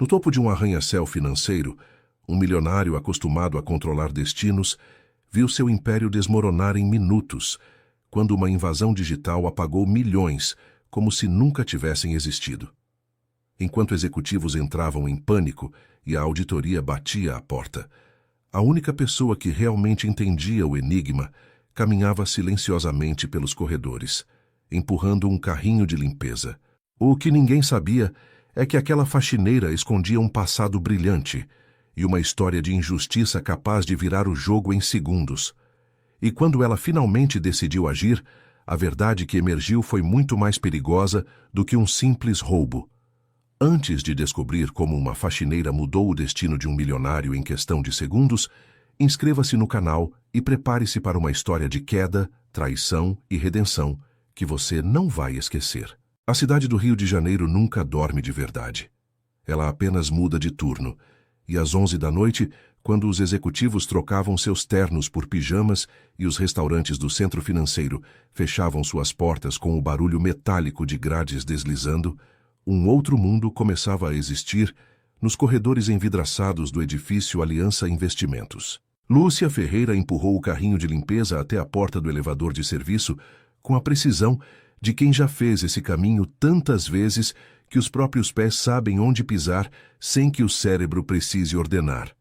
No topo de um arranha-céu financeiro, um milionário acostumado a controlar destinos viu seu império desmoronar em minutos, quando uma invasão digital apagou milhões, como se nunca tivessem existido. Enquanto executivos entravam em pânico e a auditoria batia à porta, a única pessoa que realmente entendia o enigma caminhava silenciosamente pelos corredores, empurrando um carrinho de limpeza. O que ninguém sabia é que aquela faxineira escondia um passado brilhante e uma história de injustiça capaz de virar o jogo em segundos. E quando ela finalmente decidiu agir, a verdade que emergiu foi muito mais perigosa do que um simples roubo. Antes de descobrir como uma faxineira mudou o destino de um milionário em questão de segundos, inscreva-se no canal e prepare-se para uma história de queda, traição e redenção que você não vai esquecer. A cidade do Rio de Janeiro nunca dorme de verdade. Ela apenas muda de turno, e às 11 da noite, quando os executivos trocavam seus ternos por pijamas e os restaurantes do centro financeiro fechavam suas portas com o barulho metálico de grades deslizando, um outro mundo começava a existir nos corredores envidraçados do edifício Aliança Investimentos. Lúcia Ferreira empurrou o carrinho de limpeza até a porta do elevador de serviço com a precisão de quem já fez esse caminho tantas vezes que os próprios pés sabem onde pisar sem que o cérebro precise ordenar.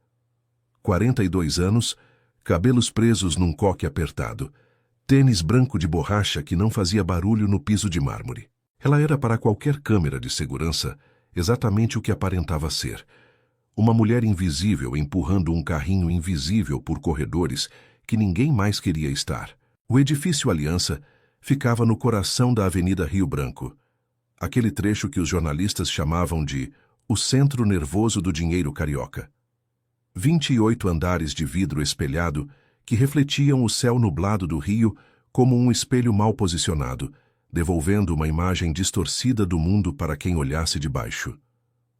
42 anos, cabelos presos num coque apertado, tênis branco de borracha que não fazia barulho no piso de mármore. Ela era para qualquer câmera de segurança exatamente o que aparentava ser. Uma mulher invisível empurrando um carrinho invisível por corredores que ninguém mais queria estar. O edifício Aliança ficava no coração da Avenida Rio Branco, aquele trecho que os jornalistas chamavam de o centro nervoso do dinheiro carioca. 28 andares de vidro espelhado que refletiam o céu nublado do Rio como um espelho mal posicionado, devolvendo uma imagem distorcida do mundo para quem olhasse de baixo.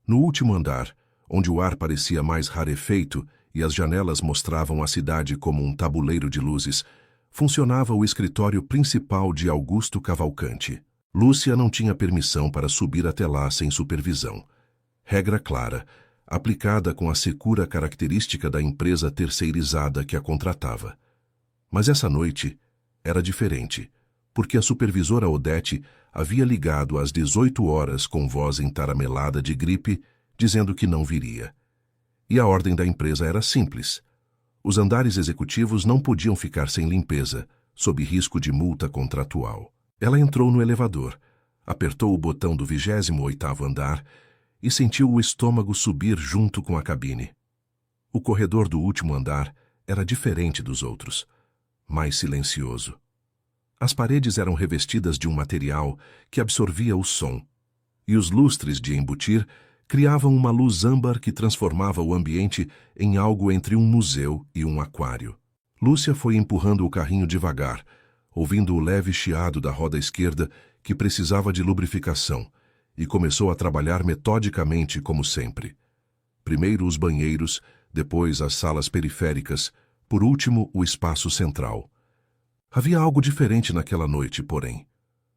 No último andar, onde o ar parecia mais rarefeito e as janelas mostravam a cidade como um tabuleiro de luzes, funcionava o escritório principal de Augusto Cavalcante. Lúcia não tinha permissão para subir até lá sem supervisão. Regra clara, aplicada com a secura característica da empresa terceirizada que a contratava. Mas essa noite era diferente, porque a supervisora Odete havia ligado às 18 horas com voz entaramelada de gripe, dizendo que não viria. E a ordem da empresa era simples. Os andares executivos não podiam ficar sem limpeza, sob risco de multa contratual. Ela entrou no elevador, apertou o botão do 28º andar e sentiu o estômago subir junto com a cabine. O corredor do último andar era diferente dos outros, mais silencioso. As paredes eram revestidas de um material que absorvia o som, e os lustres de embutir criavam uma luz âmbar que transformava o ambiente em algo entre um museu e um aquário. Lúcia foi empurrando o carrinho devagar, ouvindo o leve chiado da roda esquerda que precisava de lubrificação, e começou a trabalhar metodicamente como sempre. Primeiro os banheiros, depois as salas periféricas, por último o espaço central. Havia algo diferente naquela noite, porém.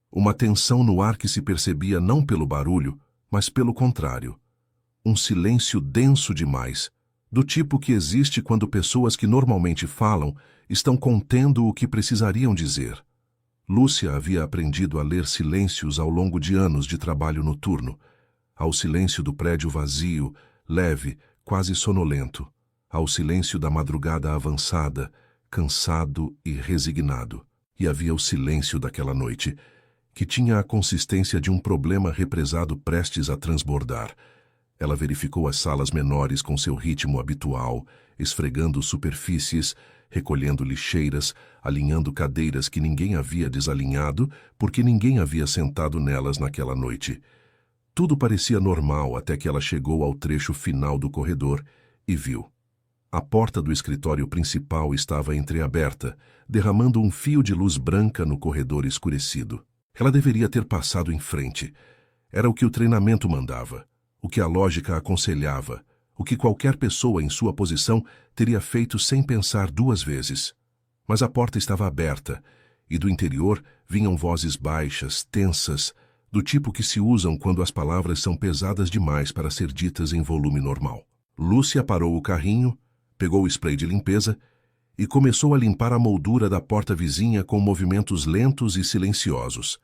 Uma tensão no ar que se percebia não pelo barulho, mas pelo contrário. Um silêncio denso demais, do tipo que existe quando pessoas que normalmente falam estão contendo o que precisariam dizer. Lúcia havia aprendido a ler silêncios ao longo de anos de trabalho noturno, ao silêncio do prédio vazio, leve, quase sonolento, ao silêncio da madrugada avançada, cansado e resignado. E havia o silêncio daquela noite, que tinha a consistência de um problema represado prestes a transbordar. Ela verificou as salas menores com seu ritmo habitual, esfregando superfícies, recolhendo lixeiras, alinhando cadeiras que ninguém havia desalinhado porque ninguém havia sentado nelas naquela noite. Tudo parecia normal até que ela chegou ao trecho final do corredor e viu. A porta do escritório principal estava entreaberta, derramando um fio de luz branca no corredor escurecido. Ela deveria ter passado em frente. Era o que o treinamento mandava, o que a lógica aconselhava, o que qualquer pessoa em sua posição teria feito sem pensar duas vezes. Mas a porta estava aberta, e do interior vinham vozes baixas, tensas, do tipo que se usam quando as palavras são pesadas demais para ser ditas em volume normal. Lúcia parou o carrinho, pegou o spray de limpeza e começou a limpar a moldura da porta vizinha com movimentos lentos e silenciosos.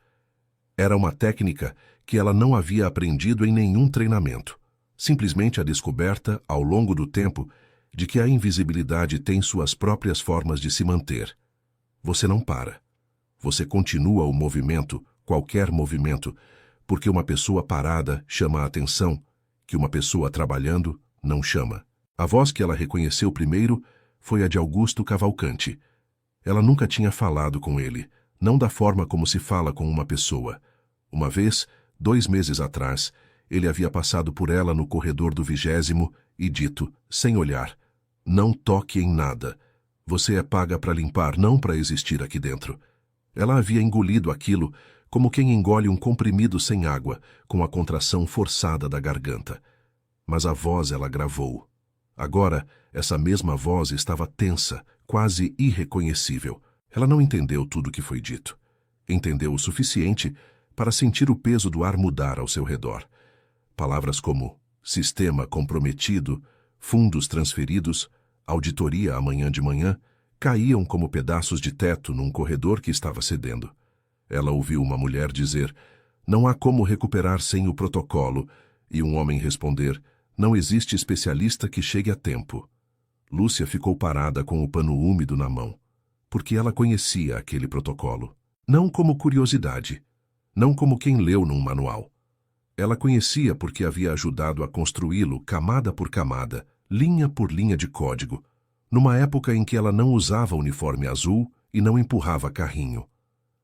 Era uma técnica que ela não havia aprendido em nenhum treinamento. Simplesmente a descoberta, ao longo do tempo, de que a invisibilidade tem suas próprias formas de se manter. Você não para. Você continua o movimento, qualquer movimento, porque uma pessoa parada chama a atenção, que uma pessoa trabalhando não chama. A voz que ela reconheceu primeiro foi a de Augusto Cavalcanti. Ela nunca tinha falado com ele, não da forma como se fala com uma pessoa. Uma vez, 2 meses atrás, ele havia passado por ela no corredor do 20º e dito, sem olhar, "Não toque em nada. Você é paga para limpar, não para existir aqui dentro." Ela havia engolido aquilo como quem engole um comprimido sem água, com a contração forçada da garganta. Mas a voz ela gravou. Agora, essa mesma voz estava tensa, quase irreconhecível. Ela não entendeu tudo o que foi dito. Entendeu o suficiente para sentir o peso do ar mudar ao seu redor. Palavras como sistema comprometido, fundos transferidos, auditoria amanhã de manhã, caíam como pedaços de teto num corredor que estava cedendo. Ela ouviu uma mulher dizer, "Não há como recuperar sem o protocolo", e um homem responder, "Não existe especialista que chegue a tempo." Lúcia ficou parada com o pano úmido na mão, porque ela conhecia aquele protocolo. Não como curiosidade, não como quem leu num manual. Ela conhecia porque havia ajudado a construí-lo camada por camada, linha por linha de código, numa época em que ela não usava uniforme azul e não empurrava carrinho.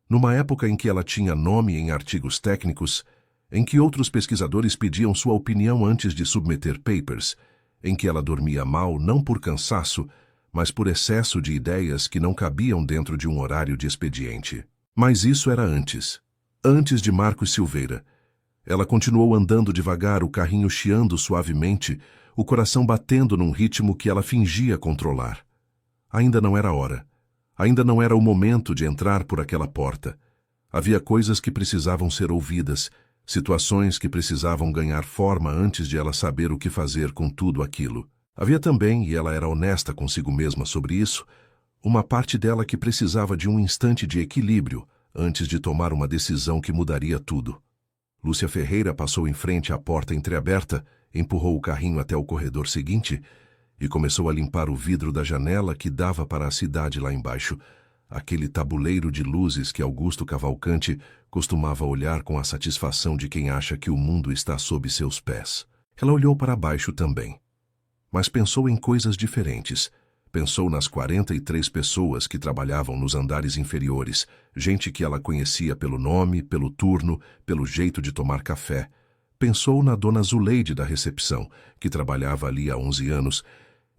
Numa época em que ela tinha nome em artigos técnicos, em que outros pesquisadores pediam sua opinião antes de submeter papers, em que ela dormia mal não por cansaço, mas por excesso de ideias que não cabiam dentro de um horário de expediente. Mas isso era antes de Marcos Silveira. Ela continuou andando devagar, o carrinho chiando suavemente, o coração batendo num ritmo que ela fingia controlar. Ainda não era hora. Ainda não era o momento de entrar por aquela porta. Havia coisas que precisavam ser ouvidas, situações que precisavam ganhar forma antes de ela saber o que fazer com tudo aquilo. Havia também, e ela era honesta consigo mesma sobre isso, uma parte dela que precisava de um instante de equilíbrio antes de tomar uma decisão que mudaria tudo. Lúcia Ferreira passou em frente à porta entreaberta, empurrou o carrinho até o corredor seguinte e começou a limpar o vidro da janela que dava para a cidade lá embaixo, aquele tabuleiro de luzes que Augusto Cavalcanti costumava olhar com a satisfação de quem acha que o mundo está sob seus pés. Ela olhou para baixo também, mas pensou em coisas diferentes. Pensou nas 43 pessoas que trabalhavam nos andares inferiores, gente que ela conhecia pelo nome, pelo turno, pelo jeito de tomar café. Pensou na dona Zuleide da recepção, que trabalhava ali há 11 anos,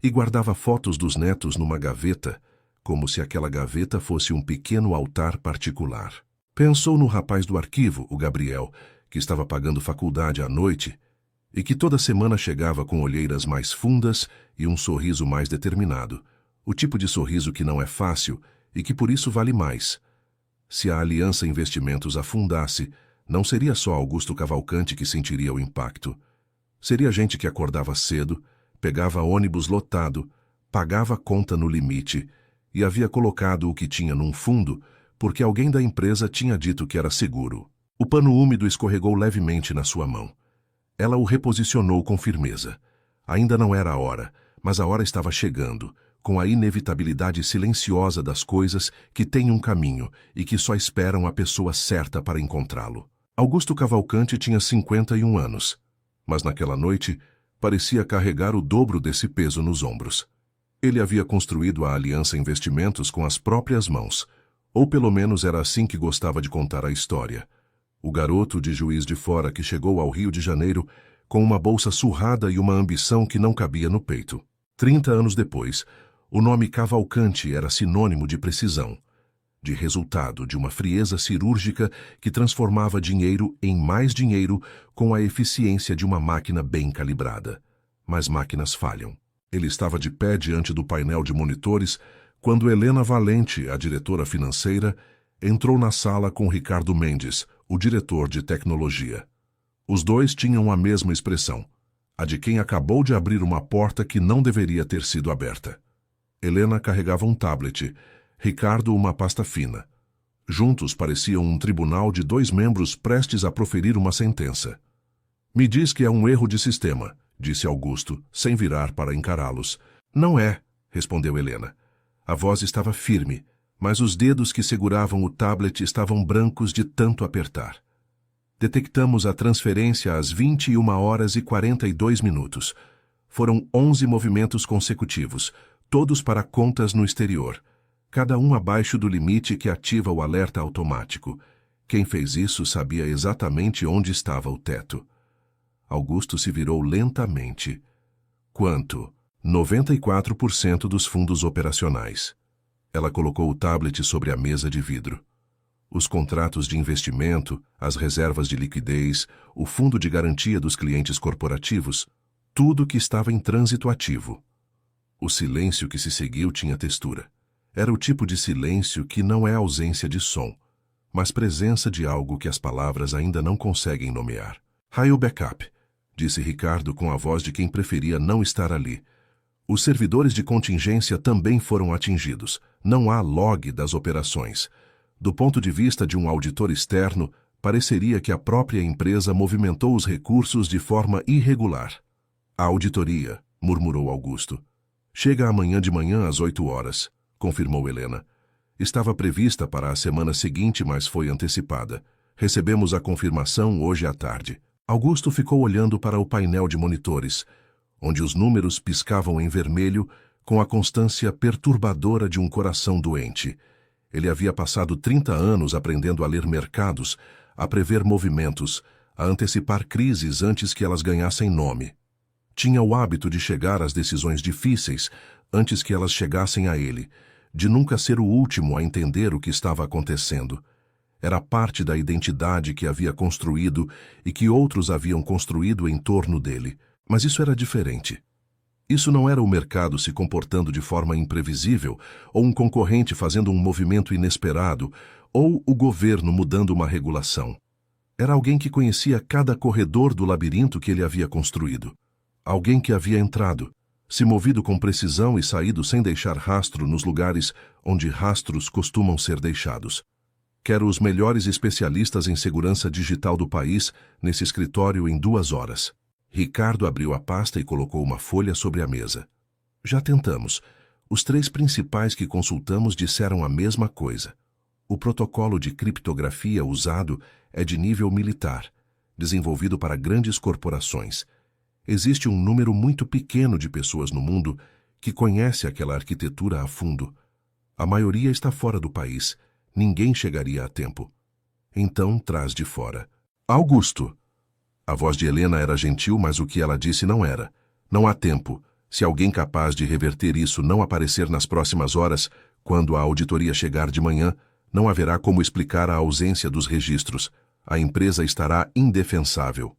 e guardava fotos dos netos numa gaveta, como se aquela gaveta fosse um pequeno altar particular. Pensou no rapaz do arquivo, o Gabriel, que estava pagando faculdade à noite e que toda semana chegava com olheiras mais fundas e um sorriso mais determinado, o tipo de sorriso que não é fácil e que por isso vale mais. Se a Aliança Investimentos afundasse, não seria só Augusto Cavalcanti que sentiria o impacto. Seria gente que acordava cedo, pegava ônibus lotado, pagava conta no limite e havia colocado o que tinha num fundo porque alguém da empresa tinha dito que era seguro. O pano úmido escorregou levemente na sua mão. Ela o reposicionou com firmeza. Ainda não era a hora, mas a hora estava chegando, com a inevitabilidade silenciosa das coisas que têm um caminho e que só esperam a pessoa certa para encontrá-lo. Augusto Cavalcanti tinha 51 anos, mas naquela noite parecia carregar o dobro desse peso nos ombros. Ele havia construído a Aliança Investimentos com as próprias mãos, ou pelo menos era assim que gostava de contar a história. O garoto de Juiz de Fora que chegou ao Rio de Janeiro com uma bolsa surrada e uma ambição que não cabia no peito. 30 anos depois, o nome Cavalcanti era sinônimo de precisão, de resultado, de uma frieza cirúrgica que transformava dinheiro em mais dinheiro com a eficiência de uma máquina bem calibrada. Mas máquinas falham. Ele estava de pé diante do painel de monitores quando Helena Valente, a diretora financeira, entrou na sala com Ricardo Mendes, o diretor de tecnologia. Os dois tinham a mesma expressão, a de quem acabou de abrir uma porta que não deveria ter sido aberta. Helena carregava um tablet, Ricardo uma pasta fina. Juntos pareciam um tribunal de 2 membros prestes a proferir uma sentença. Me diz que é um erro de sistema, disse Augusto, sem virar para encará-los. Não é, respondeu Helena. A voz estava firme, mas os dedos que seguravam o tablet estavam brancos de tanto apertar. Detectamos a transferência às 21h42. Foram 11 movimentos consecutivos, todos para contas no exterior, cada um abaixo do limite que ativa o alerta automático. Quem fez isso sabia exatamente onde estava o teto. Augusto se virou lentamente. Quanto? 94% dos fundos operacionais. Ela colocou o tablet sobre a mesa de vidro. Os contratos de investimento, as reservas de liquidez, o fundo de garantia dos clientes corporativos, tudo que estava em trânsito ativo. O silêncio que se seguiu tinha textura. Era o tipo de silêncio que não é ausência de som, mas presença de algo que as palavras ainda não conseguem nomear. Raio backup, disse Ricardo com a voz de quem preferia não estar ali. Os servidores de contingência também foram atingidos. Não há log das operações. Do ponto de vista de um auditor externo, pareceria que a própria empresa movimentou os recursos de forma irregular. A auditoria, murmurou Augusto. Chega amanhã de manhã às 8h, confirmou Helena. Estava prevista para a semana seguinte, mas foi antecipada. Recebemos a confirmação hoje à tarde. Augusto ficou olhando para o painel de monitores, onde os números piscavam em vermelho com a constância perturbadora de um coração doente. Ele havia passado 30 anos aprendendo a ler mercados, a prever movimentos, a antecipar crises antes que elas ganhassem nome. Tinha o hábito de chegar às decisões difíceis antes que elas chegassem a ele, de nunca ser o último a entender o que estava acontecendo. Era parte da identidade que havia construído e que outros haviam construído em torno dele. Mas isso era diferente. Isso não era o mercado se comportando de forma imprevisível, ou um concorrente fazendo um movimento inesperado, ou o governo mudando uma regulação. Era alguém que conhecia cada corredor do labirinto que ele havia construído. Alguém que havia entrado, se movido com precisão e saído sem deixar rastro nos lugares onde rastros costumam ser deixados. Quero os melhores especialistas em segurança digital do país nesse escritório em 2 horas. Ricardo abriu a pasta e colocou uma folha sobre a mesa. Já tentamos. Os 3 principais que consultamos disseram a mesma coisa. O protocolo de criptografia usado é de nível militar, desenvolvido para grandes corporações. Existe um número muito pequeno de pessoas no mundo que conhece aquela arquitetura a fundo. A maioria está fora do país. Ninguém chegaria a tempo. Então, traz de fora. Augusto! A voz de Helena era gentil, mas o que ela disse não era. Não há tempo. Se alguém capaz de reverter isso não aparecer nas próximas horas, quando a auditoria chegar de manhã, não haverá como explicar a ausência dos registros. A empresa estará indefensável.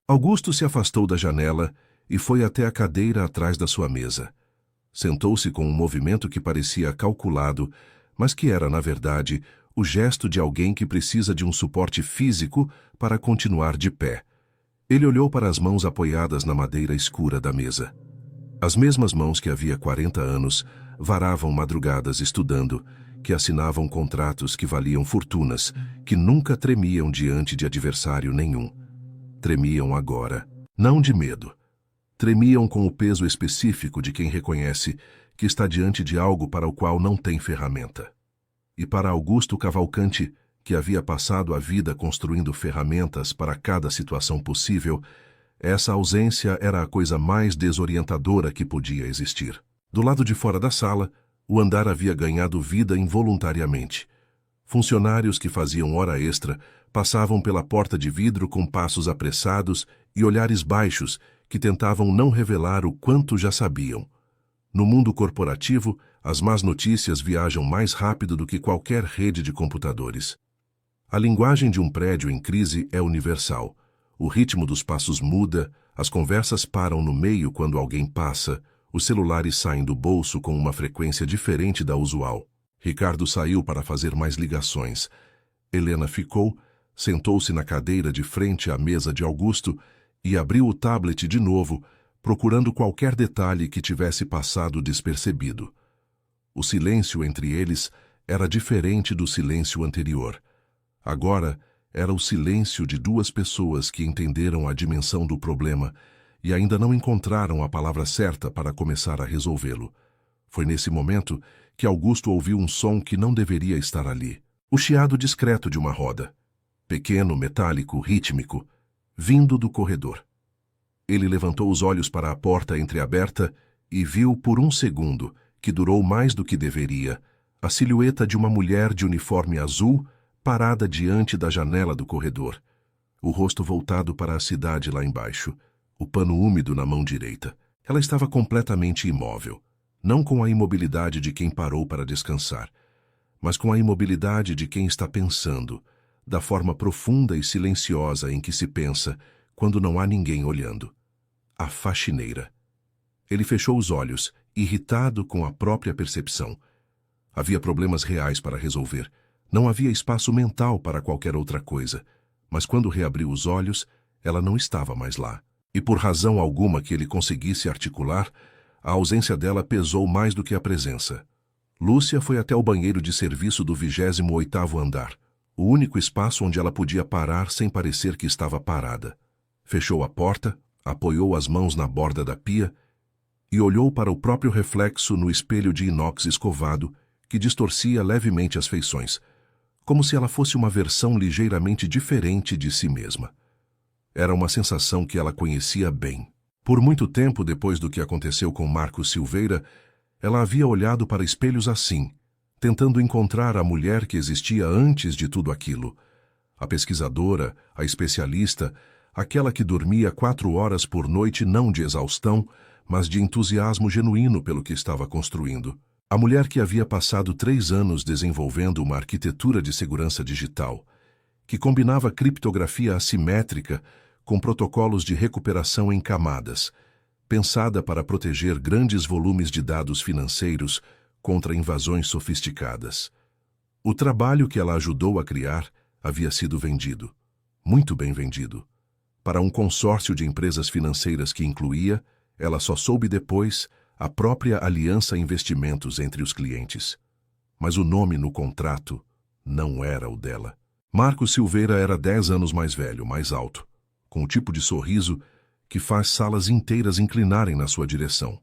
Augusto se afastou da janela e foi até a cadeira atrás da sua mesa. Sentou-se com um movimento que parecia calculado, mas que era, na verdade, o gesto de alguém que precisa de um suporte físico para continuar de pé. Ele olhou para as mãos apoiadas na madeira escura da mesa. As mesmas mãos que havia 40 anos varavam madrugadas estudando, que assinavam contratos que valiam fortunas, que nunca tremiam diante de adversário nenhum. Tremiam agora, não de medo. Tremiam com o peso específico de quem reconhece que está diante de algo para o qual não tem ferramenta. E para Augusto Cavalcanti, que havia passado a vida construindo ferramentas para cada situação possível, essa ausência era a coisa mais desorientadora que podia existir. Do lado de fora da sala, o andar havia ganhado vida involuntariamente. Funcionários que faziam hora extra passavam pela porta de vidro com passos apressados e olhares baixos que tentavam não revelar o quanto já sabiam. No mundo corporativo, as más notícias viajam mais rápido do que qualquer rede de computadores. A linguagem de um prédio em crise é universal. O ritmo dos passos muda, as conversas param no meio quando alguém passa, os celulares saem do bolso com uma frequência diferente da usual. Ricardo saiu para fazer mais ligações. Helena ficou, Sentou-se na cadeira de frente à mesa de Augusto e abriu o tablet de novo, procurando qualquer detalhe que tivesse passado despercebido. O silêncio entre eles era diferente do silêncio anterior. Agora era o silêncio de duas pessoas que entenderam a dimensão do problema e ainda não encontraram a palavra certa para começar a resolvê-lo. Foi nesse momento que Augusto ouviu um som que não deveria estar ali. O chiado discreto de uma roda, pequeno, metálico, rítmico, vindo do corredor. Ele levantou os olhos para a porta entreaberta e viu por um segundo, que durou mais do que deveria, a silhueta de uma mulher de uniforme azul parada diante da janela do corredor, o rosto voltado para a cidade lá embaixo, o pano úmido na mão direita. Ela estava completamente imóvel, não com a imobilidade de quem parou para descansar, mas com a imobilidade de quem está pensando, da forma profunda e silenciosa em que se pensa quando não há ninguém olhando. A faxineira. Ele fechou os olhos, irritado com a própria percepção. Havia problemas reais para resolver. Não havia espaço mental para qualquer outra coisa. Mas quando reabriu os olhos, ela não estava mais lá. E por razão alguma que ele conseguisse articular, a ausência dela pesou mais do que a presença. Lúcia foi até o banheiro de serviço do 28º andar, o único espaço onde ela podia parar sem parecer que estava parada. Fechou a porta, apoiou as mãos na borda da pia e olhou para o próprio reflexo no espelho de inox escovado que distorcia levemente as feições, como se ela fosse uma versão ligeiramente diferente de si mesma. Era uma sensação que ela conhecia bem. Por muito tempo depois do que aconteceu com Marcos Silveira, ela havia olhado para espelhos assim, tentando encontrar a mulher que existia antes de tudo aquilo. A pesquisadora, a especialista, aquela que dormia 4 horas por noite não de exaustão, mas de entusiasmo genuíno pelo que estava construindo. A mulher que havia passado 3 anos desenvolvendo uma arquitetura de segurança digital, que combinava criptografia assimétrica com protocolos de recuperação em camadas, pensada para proteger grandes volumes de dados financeiros contra invasões sofisticadas. O trabalho que ela ajudou a criar havia sido vendido, muito bem vendido, para um consórcio de empresas financeiras que incluía, ela só soube depois, a própria Aliança Investimentos entre os clientes. Mas o nome no contrato não era o dela. Marcos Silveira era 10 anos mais velho, mais alto, com o tipo de sorriso que faz salas inteiras inclinarem na sua direção.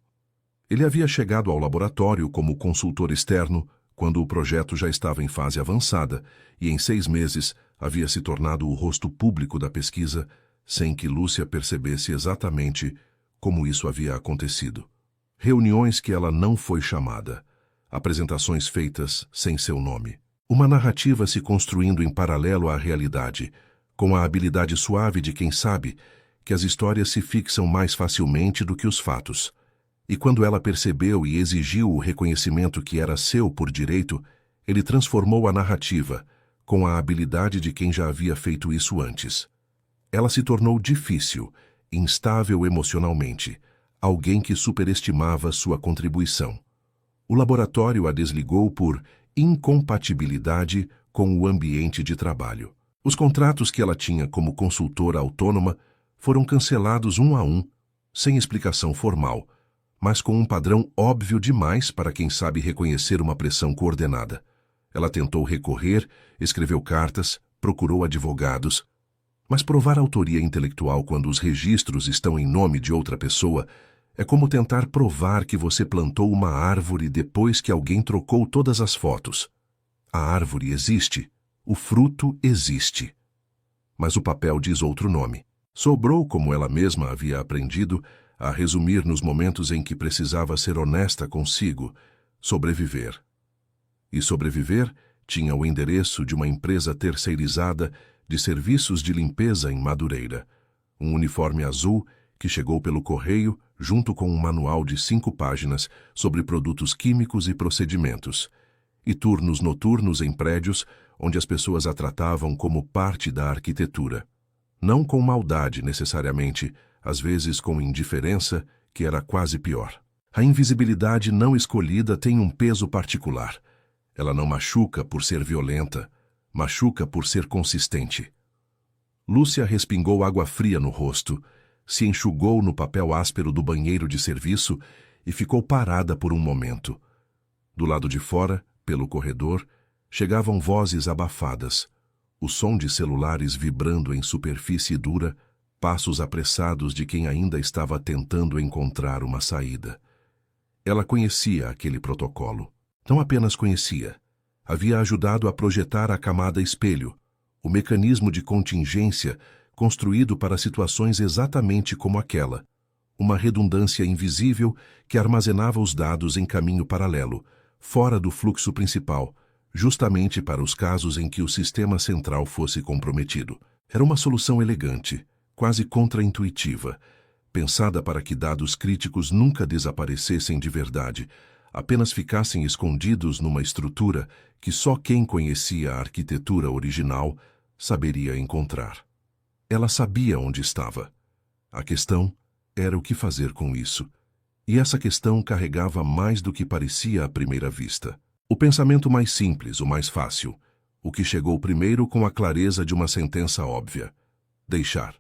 Ele havia chegado ao laboratório como consultor externo quando o projeto já estava em fase avançada e em 6 meses havia se tornado o rosto público da pesquisa sem que Lúcia percebesse exatamente como isso havia acontecido. Reuniões que ela não foi chamada, apresentações feitas sem seu nome. Uma narrativa se construindo em paralelo à realidade, com a habilidade suave de quem sabe que as histórias se fixam mais facilmente do que os fatos. E quando ela percebeu e exigiu o reconhecimento que era seu por direito, ele transformou a narrativa, com a habilidade de quem já havia feito isso antes. Ela se tornou difícil, instável emocionalmente, alguém que superestimava sua contribuição. O laboratório a desligou por incompatibilidade com o ambiente de trabalho. Os contratos que ela tinha como consultora autônoma foram cancelados um a um, sem explicação formal, mas com um padrão óbvio demais para quem sabe reconhecer uma pressão coordenada. Ela tentou recorrer, escreveu cartas, procurou advogados, mas provar autoria intelectual quando os registros estão em nome de outra pessoa é como tentar provar que você plantou uma árvore depois que alguém trocou todas as fotos. A árvore existe, o fruto existe. Mas o papel diz outro nome. Sobrou, como ela mesma havia aprendido, a resumir nos momentos em que precisava ser honesta consigo, sobreviver. E sobreviver tinha o endereço de uma empresa terceirizada de serviços de limpeza em Madureira, um uniforme azul que chegou pelo correio junto com um manual de 5 páginas sobre produtos químicos e procedimentos, e turnos noturnos em prédios onde as pessoas a tratavam como parte da arquitetura. Não com maldade necessariamente, às vezes com indiferença, que era quase pior. A invisibilidade não escolhida tem um peso particular. Ela não machuca por ser violenta, machuca por ser consistente. Lúcia respingou água fria no rosto, se enxugou no papel áspero do banheiro de serviço e ficou parada por um momento. Do lado de fora, pelo corredor, chegavam vozes abafadas, o som de celulares vibrando em superfície dura, passos apressados de quem ainda estava tentando encontrar uma saída. Ela conhecia aquele protocolo. Não apenas conhecia, havia ajudado a projetar a camada espelho, o mecanismo de contingência construído para situações exatamente como aquela, uma redundância invisível que armazenava os dados em caminho paralelo, fora do fluxo principal, justamente para os casos em que o sistema central fosse comprometido. Era uma solução elegante, quase contraintuitiva, pensada para que dados críticos nunca desaparecessem de verdade, apenas ficassem escondidos numa estrutura que só quem conhecia a arquitetura original saberia encontrar. Ela sabia onde estava. A questão era o que fazer com isso. E essa questão carregava mais do que parecia à primeira vista. O pensamento mais simples, o mais fácil, o que chegou primeiro com a clareza de uma sentença óbvia. Deixar.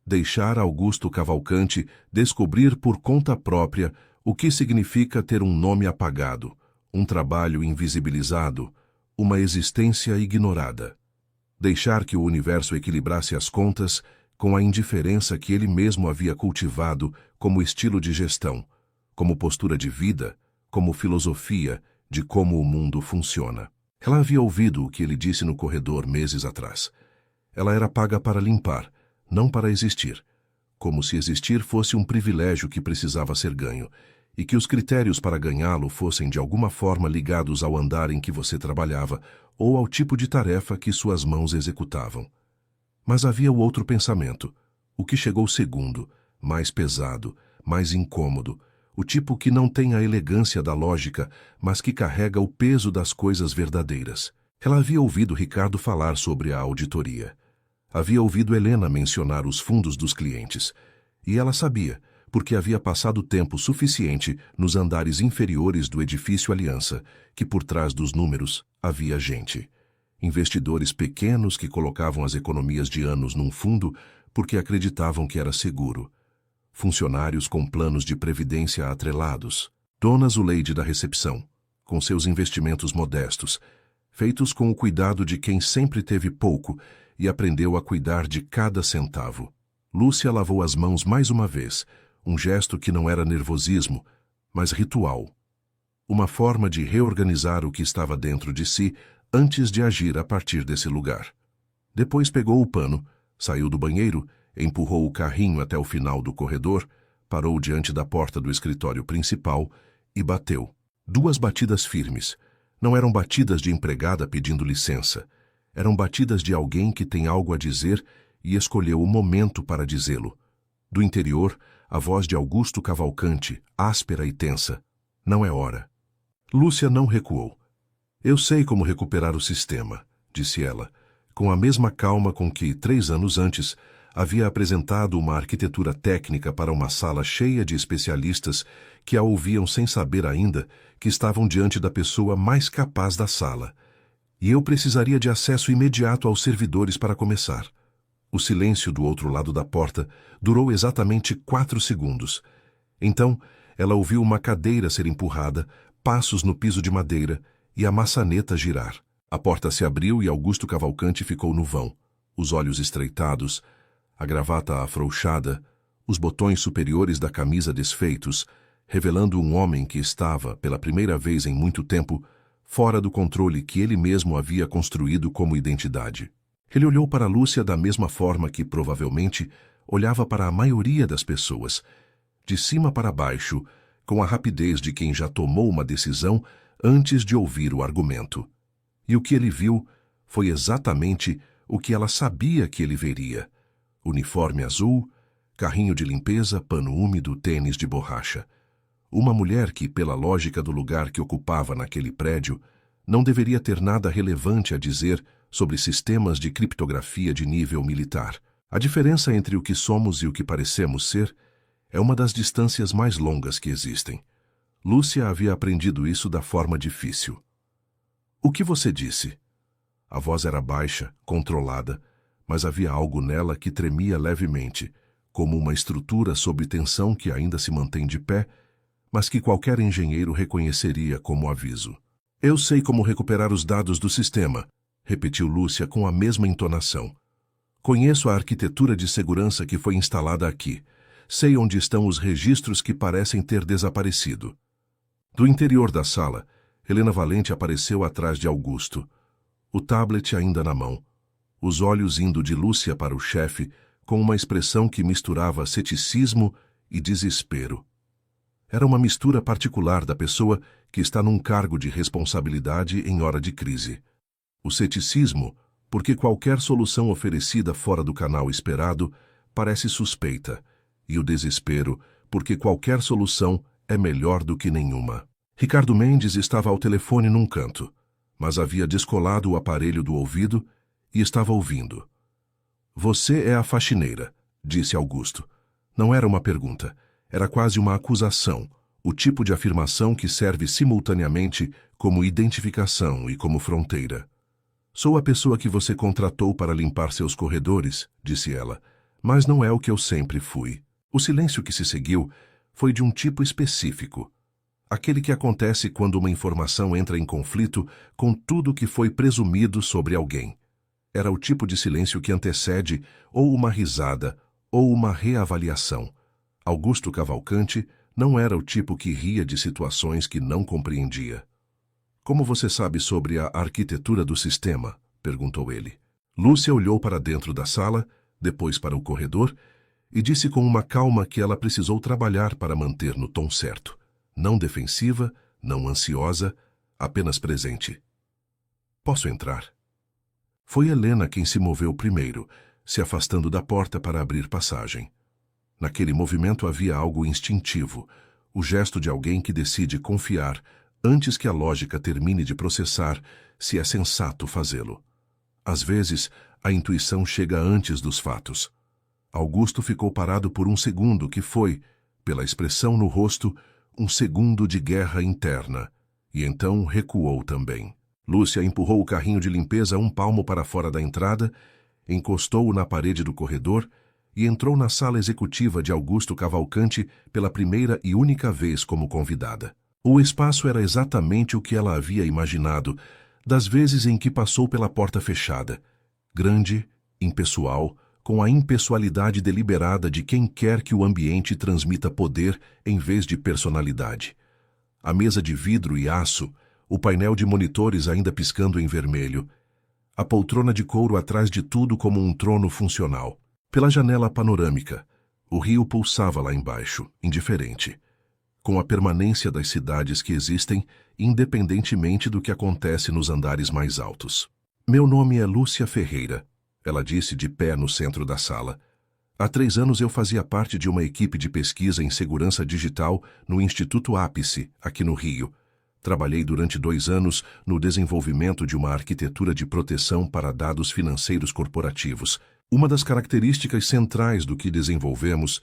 Deixar Augusto Cavalcanti descobrir por conta própria o que significa ter um nome apagado, um trabalho invisibilizado, uma existência ignorada. Deixar que o universo equilibrasse as contas com a indiferença que ele mesmo havia cultivado como estilo de gestão, como postura de vida, como filosofia de como o mundo funciona. Ela havia ouvido o que ele disse no corredor meses atrás. Ela era paga para limpar, não para existir, como se existir fosse um privilégio que precisava ser ganho, e que os critérios para ganhá-lo fossem de alguma forma ligados ao andar em que você trabalhava ou ao tipo de tarefa que suas mãos executavam. Mas havia o outro pensamento, o que chegou segundo, mais pesado, mais incômodo, o tipo que não tem a elegância da lógica, mas que carrega o peso das coisas verdadeiras. Ela havia ouvido Ricardo falar sobre a auditoria. Havia ouvido Helena mencionar os fundos dos clientes. E ela sabia, porque havia passado tempo suficiente nos andares inferiores do edifício Aliança, que por trás dos números havia gente. Investidores pequenos que colocavam as economias de anos num fundo porque acreditavam que era seguro. Funcionários com planos de previdência atrelados. Dona Zuleide da recepção, com seus investimentos modestos, feitos com o cuidado de quem sempre teve pouco e aprendeu a cuidar de cada centavo. Lúcia lavou as mãos mais uma vez, um gesto que não era nervosismo, mas ritual. Uma forma de reorganizar o que estava dentro de si antes de agir a partir desse lugar. Depois pegou o pano, saiu do banheiro, empurrou o carrinho até o final do corredor, parou diante da porta do escritório principal e bateu. 2 batidas firmes. Não eram batidas de empregada pedindo licença. Eram batidas de alguém que tem algo a dizer e escolheu o momento para dizê-lo. Do interior, a voz de Augusto Cavalcanti, áspera e tensa. Não é hora. Lúcia não recuou. Eu sei como recuperar o sistema, disse ela, com a mesma calma com que, 3 anos antes, havia apresentado uma arquitetura técnica para uma sala cheia de especialistas que a ouviam sem saber ainda que estavam diante da pessoa mais capaz da sala. E eu precisaria de acesso imediato aos servidores para começar. O silêncio do outro lado da porta durou exatamente 4 segundos. Então, ela ouviu uma cadeira ser empurrada, passos no piso de madeira e a maçaneta girar. A porta se abriu e Augusto Cavalcanti ficou no vão, os olhos estreitados, a gravata afrouxada, os botões superiores da camisa desfeitos, revelando um homem que estava, pela primeira vez em muito tempo, fora do controle que ele mesmo havia construído como identidade. Ele olhou para Lúcia da mesma forma que, provavelmente, olhava para a maioria das pessoas, de cima para baixo, com a rapidez de quem já tomou uma decisão antes de ouvir o argumento. E o que ele viu foi exatamente o que ela sabia que ele veria. Uniforme azul, carrinho de limpeza, pano úmido, tênis de borracha. Uma mulher que, pela lógica do lugar que ocupava naquele prédio, não deveria ter nada relevante a dizer sobre sistemas de criptografia de nível militar. A diferença entre o que somos e o que parecemos ser é uma das distâncias mais longas que existem. Lúcia havia aprendido isso da forma difícil. O que você disse? A voz era baixa, controlada, mas havia algo nela que tremia levemente, como uma estrutura sob tensão que ainda se mantém de pé, mas que qualquer engenheiro reconheceria como aviso. Eu sei como recuperar os dados do sistema, repetiu Lúcia com a mesma entonação. Conheço a arquitetura de segurança que foi instalada aqui. Sei onde estão os registros que parecem ter desaparecido. Do interior da sala, Helena Valente apareceu atrás de Augusto, o tablet ainda na mão, os olhos indo de Lúcia para o chefe, com uma expressão que misturava ceticismo e desespero. Era uma mistura particular da pessoa que está num cargo de responsabilidade em hora de crise. O ceticismo, porque qualquer solução oferecida fora do canal esperado parece suspeita, e o desespero, porque qualquer solução é melhor do que nenhuma. Ricardo Mendes estava ao telefone num canto, mas havia descolado o aparelho do ouvido e estava ouvindo. Você é a faxineira, disse Augusto. Não era uma pergunta, era quase uma acusação, o tipo de afirmação que serve simultaneamente como identificação e como fronteira. Sou a pessoa que você contratou para limpar seus corredores, disse ela, mas não é o que eu sempre fui. O silêncio que se seguiu foi de um tipo específico. Aquele que acontece quando uma informação entra em conflito com tudo que foi presumido sobre alguém. Era o tipo de silêncio que antecede ou uma risada ou uma reavaliação. Augusto Cavalcanti não era o tipo que ria de situações que não compreendia. Como você sabe sobre a arquitetura do sistema? Perguntou ele. Lúcia olhou para dentro da sala, depois para o corredor, e disse com uma calma que ela precisou trabalhar para manter no tom certo. Não defensiva, não ansiosa, apenas presente. Posso entrar? Foi Helena quem se moveu primeiro, se afastando da porta para abrir passagem. Naquele movimento havia algo instintivo, o gesto de alguém que decide confiar antes que a lógica termine de processar se é sensato fazê-lo. Às vezes, a intuição chega antes dos fatos. Augusto ficou parado por um segundo que foi, pela expressão no rosto, um segundo de guerra interna, e então recuou também. Lúcia empurrou o carrinho de limpeza um palmo para fora da entrada, encostou-o na parede do corredor e entrou na sala executiva de Augusto Cavalcanti pela primeira e única vez como convidada. O espaço era exatamente o que ela havia imaginado, das vezes em que passou pela porta fechada. Grande, impessoal, com a impessoalidade deliberada de quem quer que o ambiente transmita poder em vez de personalidade. A mesa de vidro e aço, o painel de monitores ainda piscando em vermelho, a poltrona de couro atrás de tudo como um trono funcional. Pela janela panorâmica, o rio pulsava lá embaixo, indiferente, com a permanência das cidades que existem, independentemente do que acontece nos andares mais altos. Meu nome é Lúcia Ferreira, ela disse de pé no centro da sala. Há 3 anos eu fazia parte de uma equipe de pesquisa em segurança digital no Instituto Ápice, aqui no Rio. Trabalhei durante 2 anos no desenvolvimento de uma arquitetura de proteção para dados financeiros corporativos. Uma das características centrais do que desenvolvemos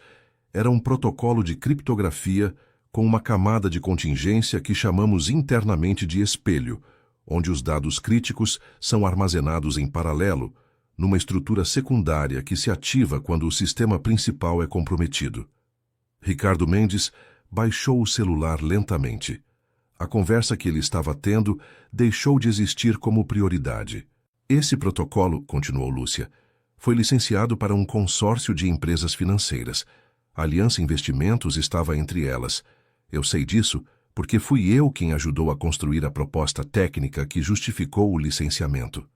era um protocolo de criptografia com uma camada de contingência que chamamos internamente de espelho, onde os dados críticos são armazenados em paralelo, numa estrutura secundária que se ativa quando o sistema principal é comprometido. Ricardo Mendes baixou o celular lentamente. A conversa que ele estava tendo deixou de existir como prioridade. Esse protocolo, continuou Lúcia, foi licenciado para um consórcio de empresas financeiras. A Aliança Investimentos estava entre elas. Eu sei disso porque fui eu quem ajudou a construir a proposta técnica que justificou o licenciamento.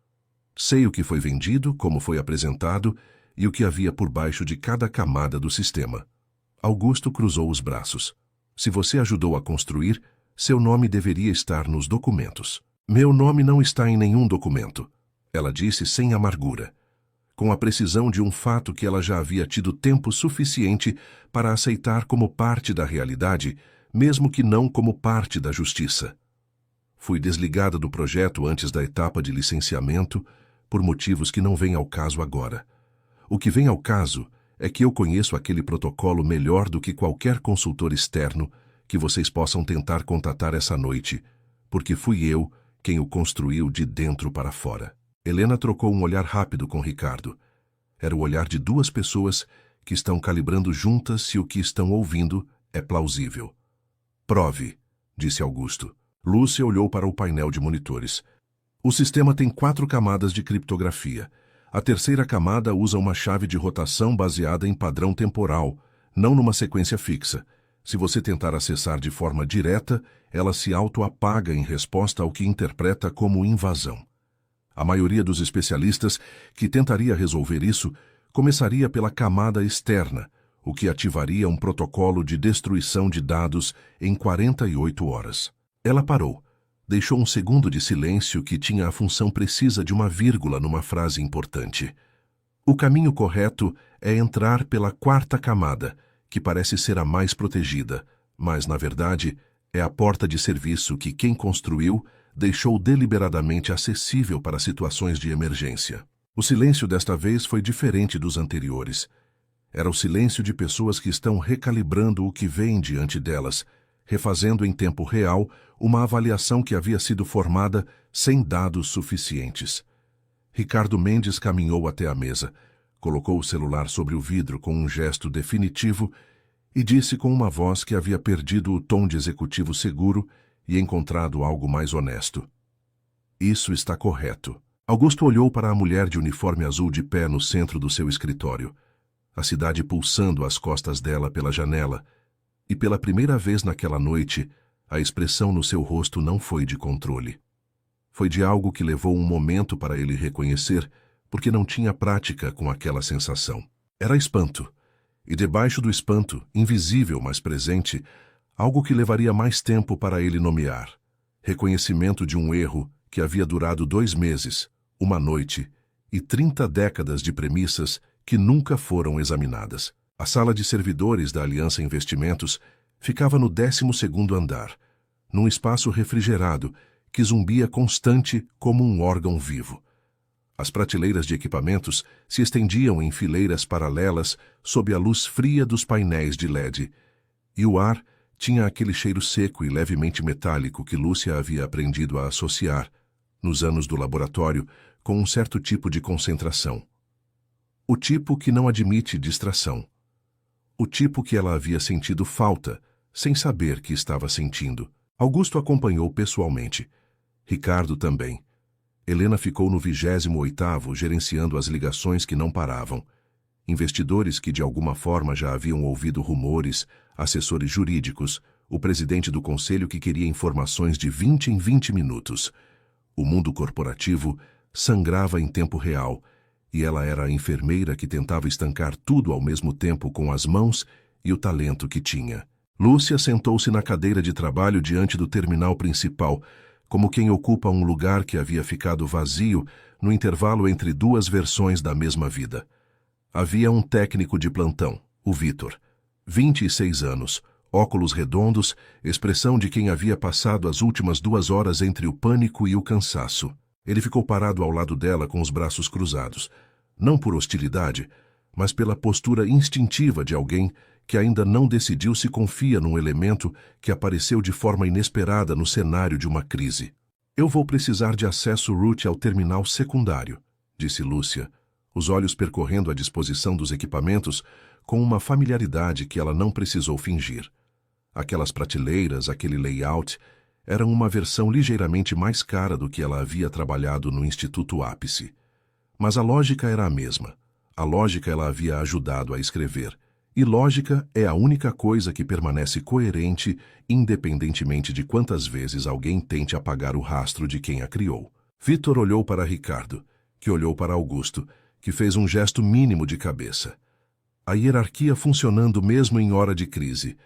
Sei o que foi vendido, como foi apresentado e o que havia por baixo de cada camada do sistema. Augusto cruzou os braços. Se você ajudou a construir, seu nome deveria estar nos documentos. Meu nome não está em nenhum documento, ela disse sem amargura, com a precisão de um fato que ela já havia tido tempo suficiente para aceitar como parte da realidade, mesmo que não como parte da justiça. Fui desligada do projeto antes da etapa de licenciamento, por motivos que não vêm ao caso agora. O que vem ao caso é que eu conheço aquele protocolo melhor do que qualquer consultor externo que vocês possam tentar contatar essa noite, porque fui eu quem o construiu de dentro para fora. Helena trocou um olhar rápido com Ricardo. Era o olhar de duas pessoas que estão calibrando juntas se o que estão ouvindo é plausível. Prove, disse Augusto. Lúcia olhou para o painel de monitores. O sistema tem 4 camadas de criptografia. A terceira camada usa uma chave de rotação baseada em padrão temporal, não numa sequência fixa. Se você tentar acessar de forma direta, ela se auto-apaga em resposta ao que interpreta como invasão. A maioria dos especialistas que tentaria resolver isso começaria pela camada externa, o que ativaria um protocolo de destruição de dados em 48 horas. Ela parou. Deixou um segundo de silêncio que tinha a função precisa de uma vírgula numa frase importante. O caminho correto é entrar pela 4ª camada, que parece ser a mais protegida, mas, na verdade, é a porta de serviço que quem construiu deixou deliberadamente acessível para situações de emergência. O silêncio desta vez foi diferente dos anteriores. Era o silêncio de pessoas que estão recalibrando o que vem diante delas, refazendo em tempo real uma avaliação que havia sido formada sem dados suficientes. Ricardo Mendes caminhou até a mesa, colocou o celular sobre o vidro com um gesto definitivo e disse com uma voz que havia perdido o tom de executivo seguro e encontrado algo mais honesto. Isso está correto. Augusto olhou para a mulher de uniforme azul de pé no centro do seu escritório, a cidade pulsando às costas dela pela janela, e pela primeira vez naquela noite, a expressão no seu rosto não foi de controle. Foi de algo que levou um momento para ele reconhecer, porque não tinha prática com aquela sensação. Era espanto, e debaixo do espanto, invisível mas presente, algo que levaria mais tempo para ele nomear. Reconhecimento de um erro que havia durado 2 meses, 1 noite e 30 décadas de premissas que nunca foram examinadas. A sala de servidores da Aliança Investimentos ficava no 12º andar, num espaço refrigerado que zumbia constante como um órgão vivo. As prateleiras de equipamentos se estendiam em fileiras paralelas sob a luz fria dos painéis de LED, e o ar tinha aquele cheiro seco e levemente metálico que Lúcia havia aprendido a associar, nos anos do laboratório, com um certo tipo de concentração. O tipo que não admite distração. O tipo que ela havia sentido falta, sem saber que estava sentindo. Augusto acompanhou pessoalmente. Ricardo também. Helena ficou no 28º, gerenciando as ligações que não paravam. Investidores que de alguma forma já haviam ouvido rumores, assessores jurídicos, o presidente do conselho que queria informações de 20 em 20 minutos. O mundo corporativo sangrava em tempo real, e ela era a enfermeira que tentava estancar tudo ao mesmo tempo com as mãos e o talento que tinha. Lúcia sentou-se na cadeira de trabalho diante do terminal principal, como quem ocupa um lugar que havia ficado vazio no intervalo entre 2 versões da mesma vida. Havia um técnico de plantão, o Vitor. 26 anos, óculos redondos, expressão de quem havia passado as últimas 2 horas entre o pânico e o cansaço. Ele ficou parado ao lado dela com os braços cruzados, não por hostilidade, mas pela postura instintiva de alguém que ainda não decidiu se confia num elemento que apareceu de forma inesperada no cenário de uma crise. Eu vou precisar de acesso root ao terminal secundário, disse Lúcia, os olhos percorrendo a disposição dos equipamentos com uma familiaridade que ela não precisou fingir. Aquelas prateleiras, aquele layout, eram uma versão ligeiramente mais cara do que ela havia trabalhado no Instituto Ápice. Mas a lógica era a mesma. A lógica ela havia ajudado a escrever. E lógica é a única coisa que permanece coerente, independentemente de quantas vezes alguém tente apagar o rastro de quem a criou. Vitor olhou para Ricardo, que olhou para Augusto, que fez um gesto mínimo de cabeça. A hierarquia funcionando mesmo em hora de crise.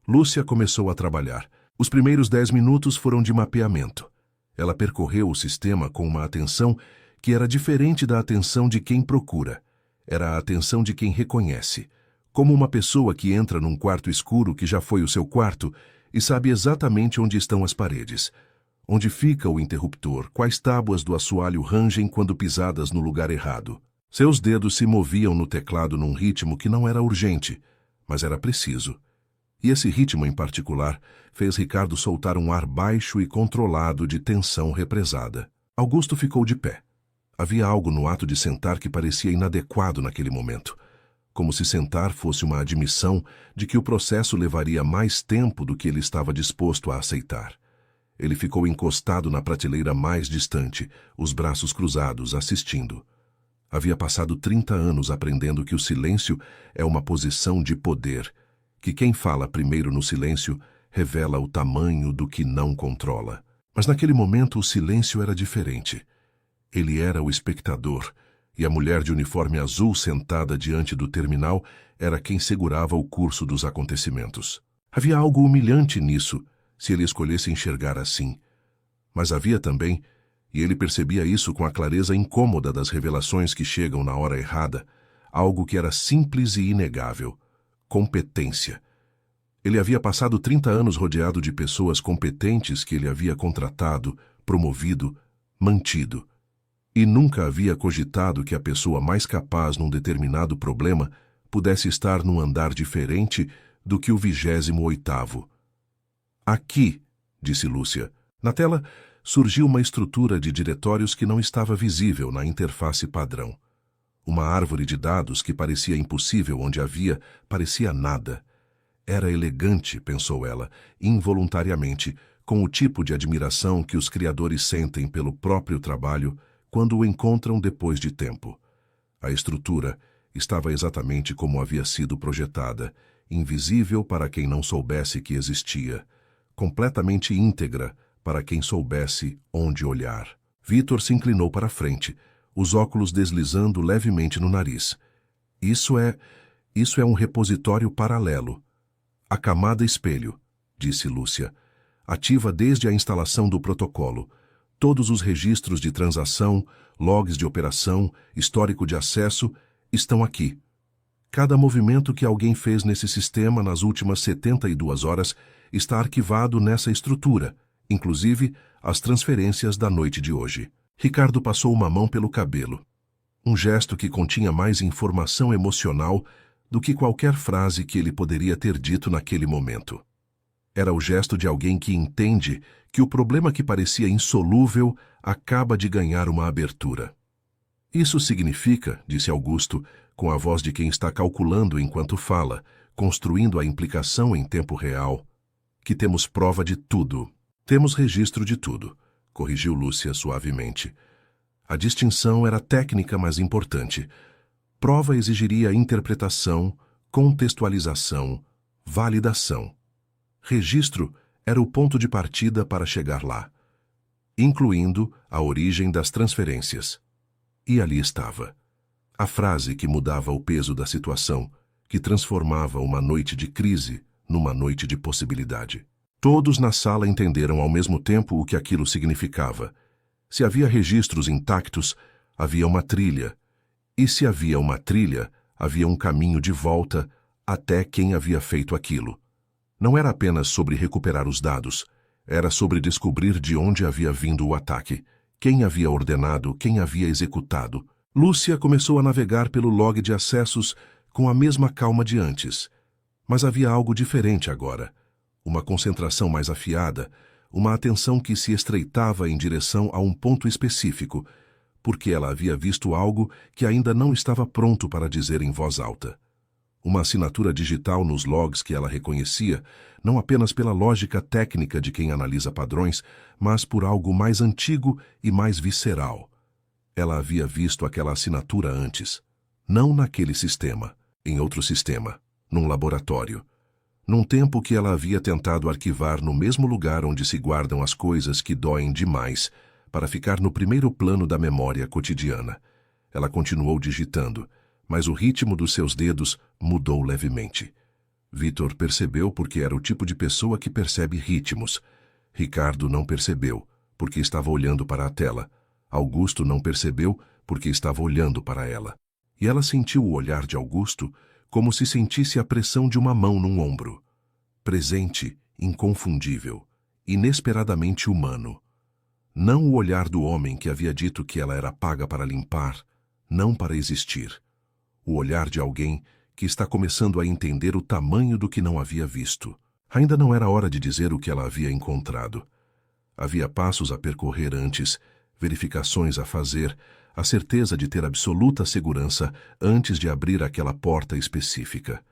Lúcia começou a trabalhar. Os primeiros 10 minutos foram de mapeamento. Ela percorreu o sistema com uma atenção que era diferente da atenção de quem procura. Era a atenção de quem reconhece. Como uma pessoa que entra num quarto escuro que já foi o seu quarto e sabe exatamente onde estão as paredes. Onde fica o interruptor, quais tábuas do assoalho rangem quando pisadas no lugar errado. Seus dedos se moviam no teclado num ritmo que não era urgente, mas era preciso. E esse ritmo em particular fez Ricardo soltar um ar baixo e controlado de tensão represada. Augusto ficou de pé. Havia algo no ato de sentar que parecia inadequado naquele momento, como se sentar fosse uma admissão de que o processo levaria mais tempo do que ele estava disposto a aceitar. Ele ficou encostado na prateleira mais distante, os braços cruzados, assistindo. Havia passado 30 anos aprendendo que o silêncio é uma posição de poder, que quem fala primeiro no silêncio revela o tamanho do que não controla. Mas naquele momento o silêncio era diferente. Ele era o espectador, e a mulher de uniforme azul sentada diante do terminal era quem segurava o curso dos acontecimentos. Havia algo humilhante nisso, se ele escolhesse enxergar assim. Mas havia também, e ele percebia isso com a clareza incômoda das revelações que chegam na hora errada, algo que era simples e inegável: competência. Ele havia passado 30 anos rodeado de pessoas competentes que ele havia contratado, promovido, mantido. E nunca havia cogitado que a pessoa mais capaz num determinado problema pudesse estar num andar diferente do que o 28º. Aqui, disse Lúcia. Na tela surgiu uma estrutura de diretórios que não estava visível na interface padrão. Uma árvore de dados que parecia impossível onde havia, parecia nada. Era elegante, pensou ela, involuntariamente, com o tipo de admiração que os criadores sentem pelo próprio trabalho quando o encontram depois de tempo. A estrutura estava exatamente como havia sido projetada, invisível para quem não soubesse que existia, completamente íntegra para quem soubesse onde olhar. Vítor se inclinou para a frente, os óculos deslizando levemente no nariz. Isso é um repositório paralelo. A camada espelho, disse Lúcia, ativa desde a instalação do protocolo. Todos os registros de transação, logs de operação, histórico de acesso, estão aqui. Cada movimento que alguém fez nesse sistema nas últimas 72 horas está arquivado nessa estrutura, inclusive as transferências da noite de hoje. Ricardo passou uma mão pelo cabelo. Um gesto que continha mais informação emocional do que qualquer frase que ele poderia ter dito naquele momento. Era o gesto de alguém que entende que o problema que parecia insolúvel acaba de ganhar uma abertura. Isso significa, disse Augusto, com a voz de quem está calculando enquanto fala, construindo a implicação em tempo real, que temos prova de tudo. Temos registro de tudo, corrigiu Lúcia suavemente. A distinção era técnica, mas importante. Prova exigiria interpretação, contextualização, validação. Registro era o ponto de partida para chegar lá, incluindo a origem das transferências. E ali estava. A frase que mudava o peso da situação, que transformava uma noite de crise numa noite de possibilidade. Todos na sala entenderam ao mesmo tempo o que aquilo significava. Se havia registros intactos, havia uma trilha. E se havia uma trilha, havia um caminho de volta até quem havia feito aquilo. Não era apenas sobre recuperar os dados, era sobre descobrir de onde havia vindo o ataque, quem havia ordenado, quem havia executado. Lúcia começou a navegar pelo log de acessos com a mesma calma de antes. Mas havia algo diferente agora. Uma concentração mais afiada, uma atenção que se estreitava em direção a um ponto específico, porque ela havia visto algo que ainda não estava pronto para dizer em voz alta. Uma assinatura digital nos logs que ela reconhecia, não apenas pela lógica técnica de quem analisa padrões, mas por algo mais antigo e mais visceral. Ela havia visto aquela assinatura antes. Não naquele sistema, em outro sistema, num laboratório. Num tempo que ela havia tentado arquivar no mesmo lugar onde se guardam as coisas que doem demais, para ficar no primeiro plano da memória cotidiana. Ela continuou digitando, mas o ritmo dos seus dedos mudou levemente. Vítor percebeu porque era o tipo de pessoa que percebe ritmos. Ricardo não percebeu, porque estava olhando para a tela. Augusto não percebeu, porque estava olhando para ela. E ela sentiu o olhar de Augusto como se sentisse a pressão de uma mão num ombro. Presente, inconfundível, inesperadamente humano. Não o olhar do homem que havia dito que ela era paga para limpar, não para existir. O olhar de alguém que está começando a entender o tamanho do que não havia visto. Ainda não era hora de dizer o que ela havia encontrado. Havia passos a percorrer antes, verificações a fazer, a certeza de ter absoluta segurança antes de abrir aquela porta específica.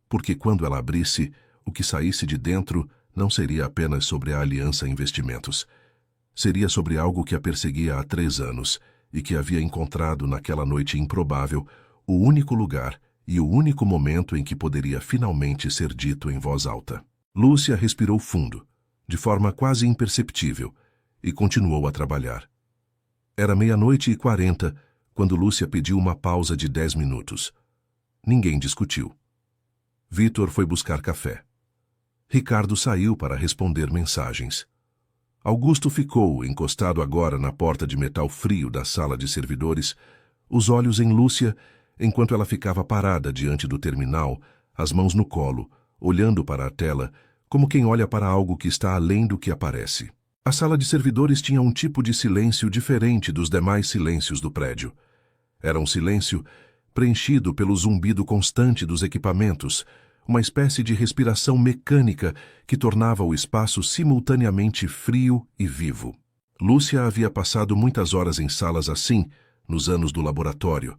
Porque quando ela abrisse, o que saísse de dentro não seria apenas sobre a Aliança Investimentos. Seria sobre algo que a perseguia há 3 anos e que havia encontrado naquela noite improvável o único lugar e o único momento em que poderia finalmente ser dito em voz alta. Lúcia respirou fundo, de forma quase imperceptível, e continuou a trabalhar. Era 00:40 quando Lúcia pediu uma pausa de 10 minutos. Ninguém discutiu. Vitor foi buscar café. Ricardo saiu para responder mensagens. Augusto ficou, encostado agora na porta de metal frio da sala de servidores, os olhos em Lúcia, enquanto ela ficava parada diante do terminal, as mãos no colo, olhando para a tela, como quem olha para algo que está além do que aparece. A sala de servidores tinha um tipo de silêncio diferente dos demais silêncios do prédio. Era um silêncio preenchido pelo zumbido constante dos equipamentos, uma espécie de respiração mecânica que tornava o espaço simultaneamente frio e vivo. Lúcia havia passado muitas horas em salas assim, nos anos do laboratório,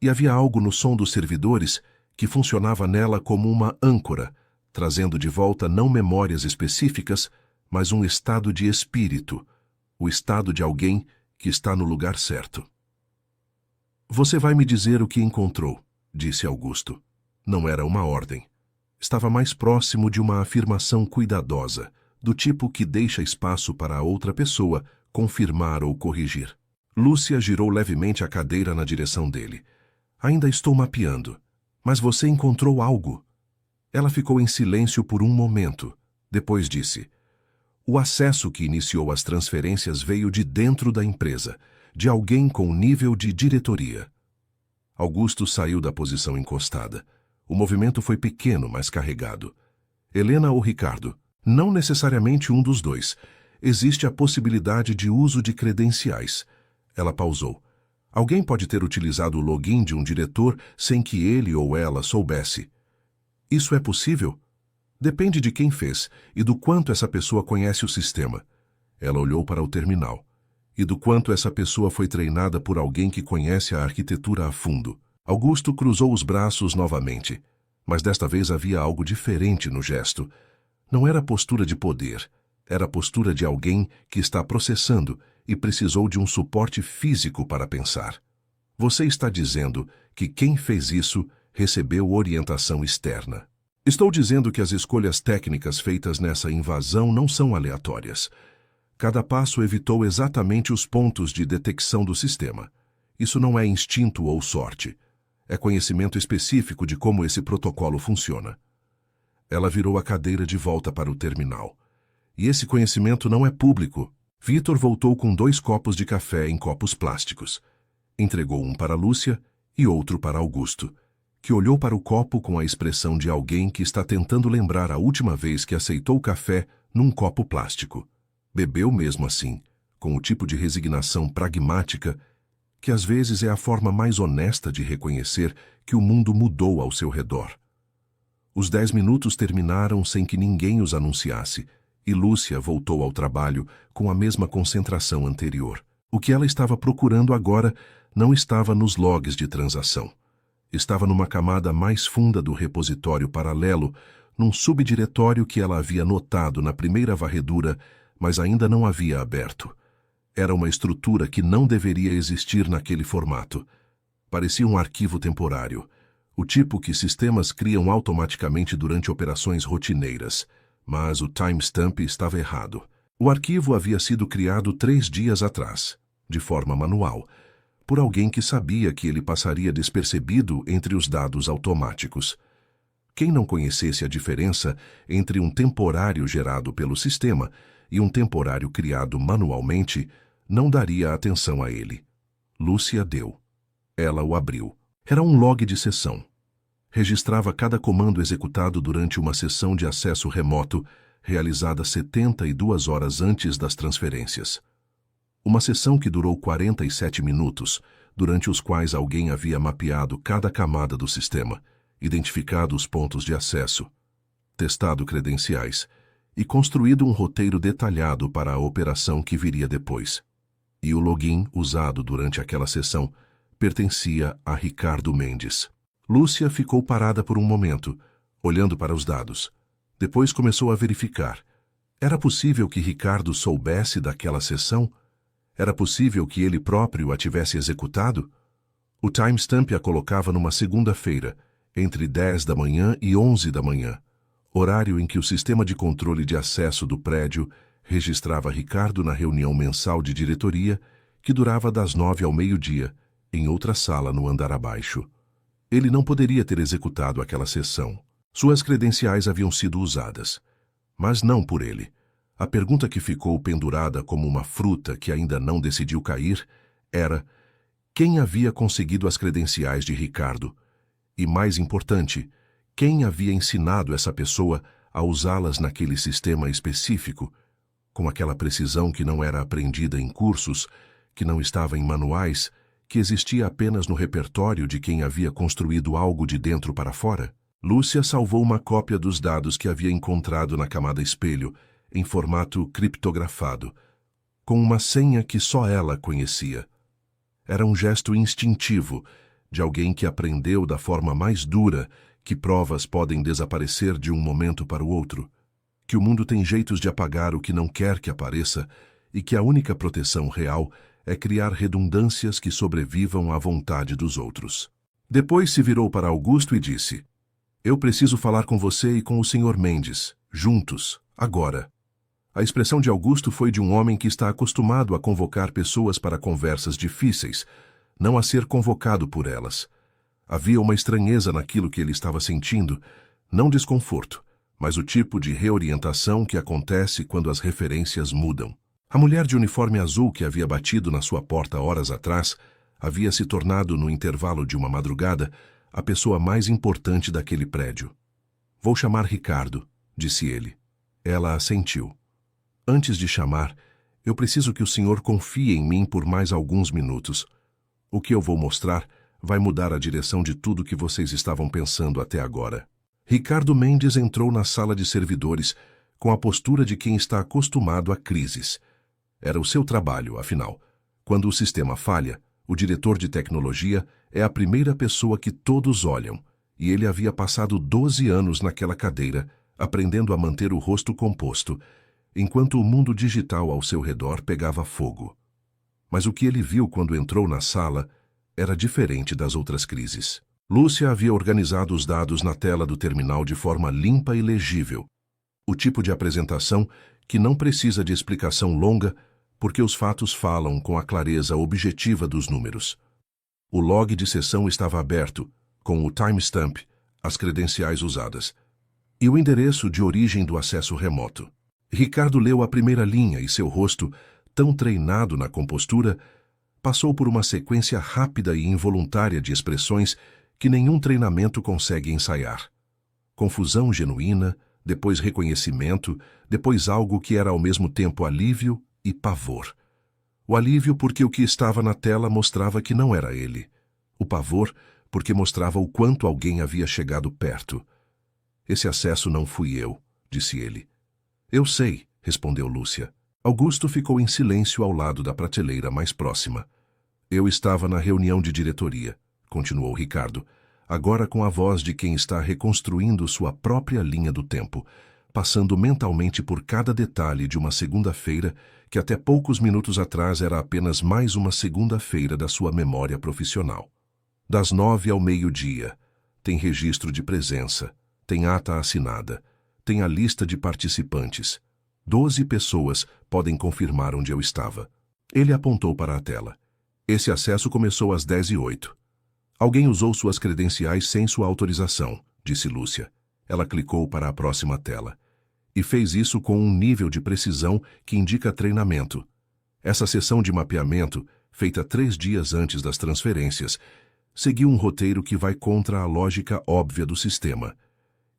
e havia algo no som dos servidores que funcionava nela como uma âncora, trazendo de volta não memórias específicas, mas um estado de espírito, o estado de alguém que está no lugar certo. Você vai me dizer o que encontrou, disse Augusto. Não era uma ordem. Estava mais próximo de uma afirmação cuidadosa, do tipo que deixa espaço para a outra pessoa confirmar ou corrigir. Lúcia girou levemente a cadeira na direção dele. Ainda estou mapeando. Mas você encontrou algo. Ela ficou em silêncio por um momento. Depois disse: o acesso que iniciou as transferências veio de dentro da empresa, de alguém com nível de diretoria. Augusto saiu da posição encostada. O movimento foi pequeno, mas carregado. Helena ou Ricardo? Não necessariamente um dos dois. Existe a possibilidade de uso de credenciais. Ela pausou. Alguém pode ter utilizado o login de um diretor sem que ele ou ela soubesse. Isso é possível? Depende de quem fez e do quanto essa pessoa conhece o sistema. Ela olhou para o terminal. E do quanto essa pessoa foi treinada por alguém que conhece a arquitetura a fundo. Augusto cruzou os braços novamente, mas desta vez havia algo diferente no gesto. Não era postura de poder, era a postura de alguém que está processando e precisou de um suporte físico para pensar. Você está dizendo que quem fez isso recebeu orientação externa. Estou dizendo que as escolhas técnicas feitas nessa invasão não são aleatórias. Cada passo evitou exatamente os pontos de detecção do sistema. Isso não é instinto ou sorte. É conhecimento específico de como esse protocolo funciona. Ela virou a cadeira de volta para o terminal. E esse conhecimento não é público. Vitor voltou com 2 copos de café em copos plásticos. Entregou um para Lúcia e outro para Augusto, que olhou para o copo com a expressão de alguém que está tentando lembrar a última vez que aceitou café num copo plástico. Bebeu mesmo assim, com o tipo de resignação pragmática que às vezes é a forma mais honesta de reconhecer que o mundo mudou ao seu redor. Os 10 minutos terminaram sem que ninguém os anunciasse, e Lúcia voltou ao trabalho com a mesma concentração anterior. O que ela estava procurando agora não estava nos logs de transação. Estava numa camada mais funda do repositório paralelo, num subdiretório que ela havia notado na primeira varredura, mas ainda não havia aberto. Era uma estrutura que não deveria existir naquele formato. Parecia um arquivo temporário, o tipo que sistemas criam automaticamente durante operações rotineiras, mas o timestamp estava errado. O arquivo havia sido criado 3 dias atrás, de forma manual, por alguém que sabia que ele passaria despercebido entre os dados automáticos. Quem não conhecesse a diferença entre um temporário gerado pelo sistema e um temporário criado manualmente, não daria atenção a ele. Lúcia deu. Ela o abriu. Era um log de sessão. Registrava cada comando executado durante uma sessão de acesso remoto, realizada 72 horas antes das transferências. Uma sessão que durou 47 minutos, durante os quais alguém havia mapeado cada camada do sistema, identificado os pontos de acesso, testado credenciais e construído um roteiro detalhado para a operação que viria depois. e o login usado durante aquela sessão pertencia a Ricardo Mendes. Lúcia ficou parada por um momento, olhando para os dados. Depois começou a verificar. Era possível que Ricardo soubesse daquela sessão? Era possível que ele próprio a tivesse executado? O timestamp a colocava numa segunda-feira, entre 10 da manhã e 11 da manhã, horário em que o sistema de controle de acesso do prédio registrava Ricardo na reunião mensal de diretoria, que durava das 9 ao meio-dia, em outra sala no andar abaixo. Ele não poderia ter executado aquela sessão. Suas credenciais haviam sido usadas, mas não por ele. A pergunta que ficou pendurada como uma fruta que ainda não decidiu cair era: quem havia conseguido as credenciais de Ricardo? E, mais importante, quem havia ensinado essa pessoa a usá-las naquele sistema específico, com aquela precisão que não era aprendida em cursos, que não estava em manuais, que existia apenas no repertório de quem havia construído algo de dentro para fora? Lúcia salvou uma cópia dos dados que havia encontrado na camada espelho, em formato criptografado, com uma senha que só ela conhecia. Era um gesto instintivo, de alguém que aprendeu da forma mais dura que provas podem desaparecer de um momento para o outro, que o mundo tem jeitos de apagar o que não quer que apareça e que a única proteção real é criar redundâncias que sobrevivam à vontade dos outros. Depois se virou para Augusto e disse: "Eu preciso falar com você e com o Sr. Mendes, juntos, agora." A expressão de Augusto foi de um homem que está acostumado a convocar pessoas para conversas difíceis, não a ser convocado por elas. Havia uma estranheza naquilo que ele estava sentindo, não desconforto, mas o tipo de reorientação que acontece quando as referências mudam. A mulher de uniforme azul que havia batido na sua porta horas atrás havia se tornado, no intervalo de uma madrugada, a pessoa mais importante daquele prédio. "Vou chamar Ricardo", disse ele. Ela assentiu. "Antes de chamar, eu preciso que o senhor confie em mim por mais alguns minutos. O que eu vou mostrar vai mudar a direção de tudo que vocês estavam pensando até agora." Ricardo Mendes entrou na sala de servidores com a postura de quem está acostumado a crises. Era o seu trabalho, afinal. Quando o sistema falha, o diretor de tecnologia é a primeira pessoa que todos olham, e ele havia passado 12 anos naquela cadeira, aprendendo a manter o rosto composto, enquanto o mundo digital ao seu redor pegava fogo. Mas o que ele viu quando entrou na sala era diferente das outras crises. Lúcia havia organizado os dados na tela do terminal de forma limpa e legível. O tipo de apresentação que não precisa de explicação longa, porque os fatos falam com a clareza objetiva dos números. O log de sessão estava aberto, com o timestamp, as credenciais usadas, e o endereço de origem do acesso remoto. Ricardo leu a primeira linha e seu rosto, tão treinado na compostura, passou por uma sequência rápida e involuntária de expressões que nenhum treinamento consegue ensaiar. Confusão genuína, depois reconhecimento, depois algo que era ao mesmo tempo alívio e pavor. O alívio porque o que estava na tela mostrava que não era ele. O pavor porque mostrava o quanto alguém havia chegado perto. "Esse acesso não fui eu", disse ele. "Eu sei", respondeu Lúcia. Augusto ficou em silêncio ao lado da prateleira mais próxima. "Eu estava na reunião de diretoria", continuou Ricardo, agora com a voz de quem está reconstruindo sua própria linha do tempo, passando mentalmente por cada detalhe de uma segunda-feira que até poucos minutos atrás era apenas mais uma segunda-feira da sua memória profissional. Das 9 ao meio-dia, tem registro de presença, tem ata assinada, tem a lista de participantes. 12 pessoas podem confirmar onde eu estava. Ele apontou para a tela. Esse acesso começou às 10h08. "Alguém usou suas credenciais sem sua autorização", disse Lúcia. Ela clicou para a próxima tela. "E fez isso com um nível de precisão que indica treinamento. Essa sessão de mapeamento, feita 3 dias antes das transferências, seguiu um roteiro que vai contra a lógica óbvia do sistema.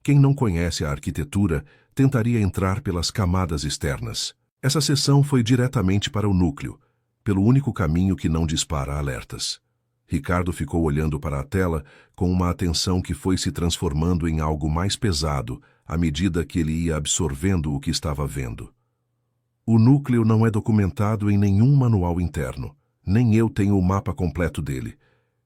Quem não conhece a arquitetura tentaria entrar pelas camadas externas. Essa sessão foi diretamente para o núcleo, pelo único caminho que não dispara alertas." Ricardo ficou olhando para a tela com uma atenção que foi se transformando em algo mais pesado à medida que ele ia absorvendo o que estava vendo. O núcleo não é documentado em nenhum manual interno. Nem eu tenho o mapa completo dele.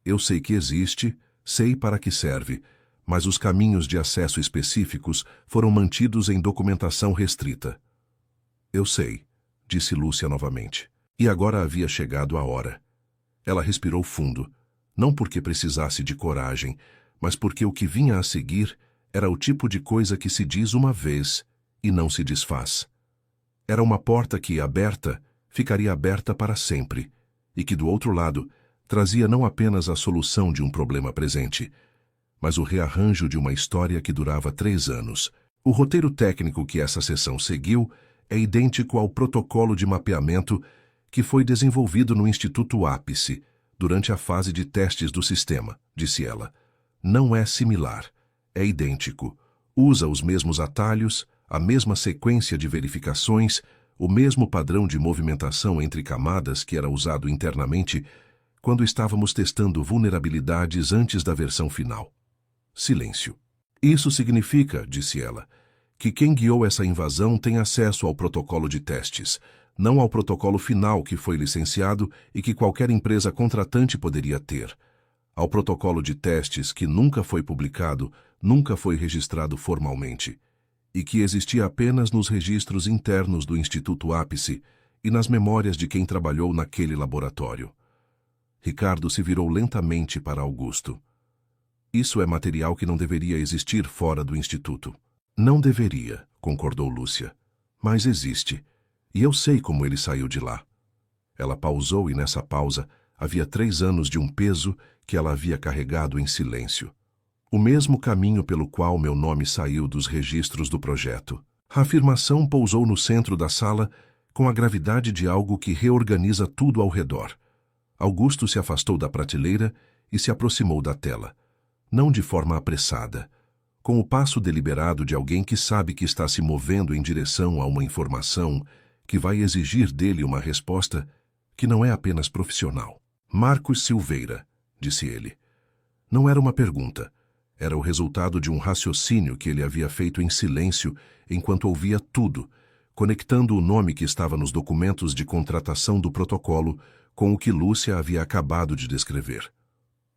Eu sei que existe, sei para que serve, mas os caminhos de acesso específicos foram mantidos em documentação restrita. Eu sei, disse Lúcia novamente. E agora havia chegado a hora. Ela respirou fundo, não porque precisasse de coragem, mas porque o que vinha a seguir era o tipo de coisa que se diz uma vez e não se desfaz. Era uma porta que, aberta, ficaria aberta para sempre, e que, do outro lado, trazia não apenas a solução de um problema presente, mas o rearranjo de uma história que durava 3 anos. O roteiro técnico que essa sessão seguiu é idêntico ao protocolo de mapeamento que foi desenvolvido no Instituto Ápice durante a fase de testes do sistema, disse ela. Não é similar, é idêntico. Usa os mesmos atalhos, a mesma sequência de verificações, o mesmo padrão de movimentação entre camadas que era usado internamente quando estávamos testando vulnerabilidades antes da versão final. Silêncio. Isso significa, disse ela, que quem guiou essa invasão tem acesso ao protocolo de testes, não ao protocolo final que foi licenciado e que qualquer empresa contratante poderia ter. Ao protocolo de testes que nunca foi publicado, nunca foi registrado formalmente, e que existia apenas nos registros internos do Instituto Ápice e nas memórias de quem trabalhou naquele laboratório. Ricardo se virou lentamente para Augusto. Isso é material que não deveria existir fora do Instituto. Não deveria, concordou Lúcia. Mas existe. E eu sei como ele saiu de lá. Ela pausou e nessa pausa havia 3 anos de um peso que ela havia carregado em silêncio. O mesmo caminho pelo qual meu nome saiu dos registros do projeto. A afirmação pousou no centro da sala com a gravidade de algo que reorganiza tudo ao redor. Augusto se afastou da prateleira e se aproximou da tela. Não de forma apressada, com o passo deliberado de alguém que sabe que está se movendo em direção a uma informação que vai exigir dele uma resposta que não é apenas profissional. Marcos Silveira, disse ele. Não era uma pergunta. Era o resultado de um raciocínio que ele havia feito em silêncio enquanto ouvia tudo, conectando o nome que estava nos documentos de contratação do protocolo com o que Lúcia havia acabado de descrever.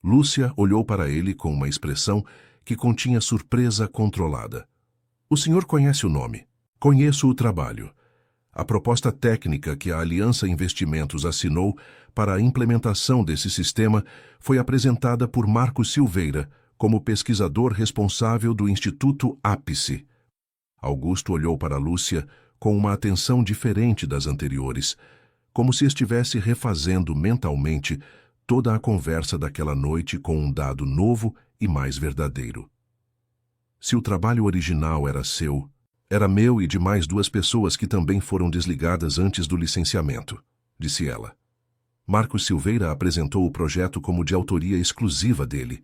Lúcia olhou para ele com uma expressão que continha surpresa controlada. O senhor conhece o nome. Conheço o trabalho. A proposta técnica que a Aliança Investimentos assinou para a implementação desse sistema foi apresentada por Marcos Silveira como pesquisador responsável do Instituto Ápice. Augusto olhou para Lúcia com uma atenção diferente das anteriores, como se estivesse refazendo mentalmente toda a conversa daquela noite com um dado novo e mais verdadeiro. Se o trabalho original era seu, era meu e de mais 2 pessoas que também foram desligadas antes do licenciamento, disse ela. Marcos Silveira apresentou o projeto como de autoria exclusiva dele,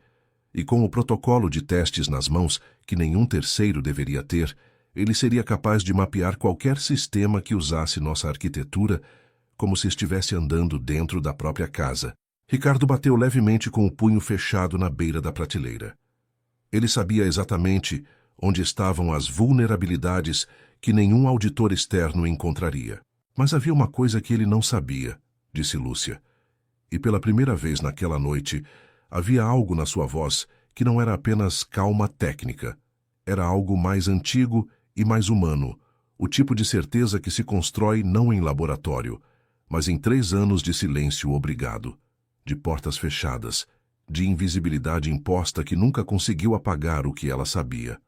e com o protocolo de testes nas mãos, que nenhum terceiro deveria ter, ele seria capaz de mapear qualquer sistema que usasse nossa arquitetura como se estivesse andando dentro da própria casa. Ricardo bateu levemente com o punho fechado na beira da prateleira. Ele sabia exatamente onde estavam as vulnerabilidades que nenhum auditor externo encontraria. Mas havia uma coisa que ele não sabia, disse Lúcia. E pela primeira vez naquela noite, havia algo na sua voz que não era apenas calma técnica. Era algo mais antigo e mais humano, o tipo de certeza que se constrói não em laboratório, mas em 3 anos de silêncio obrigado, de portas fechadas, de invisibilidade imposta que nunca conseguiu apagar o que ela sabia.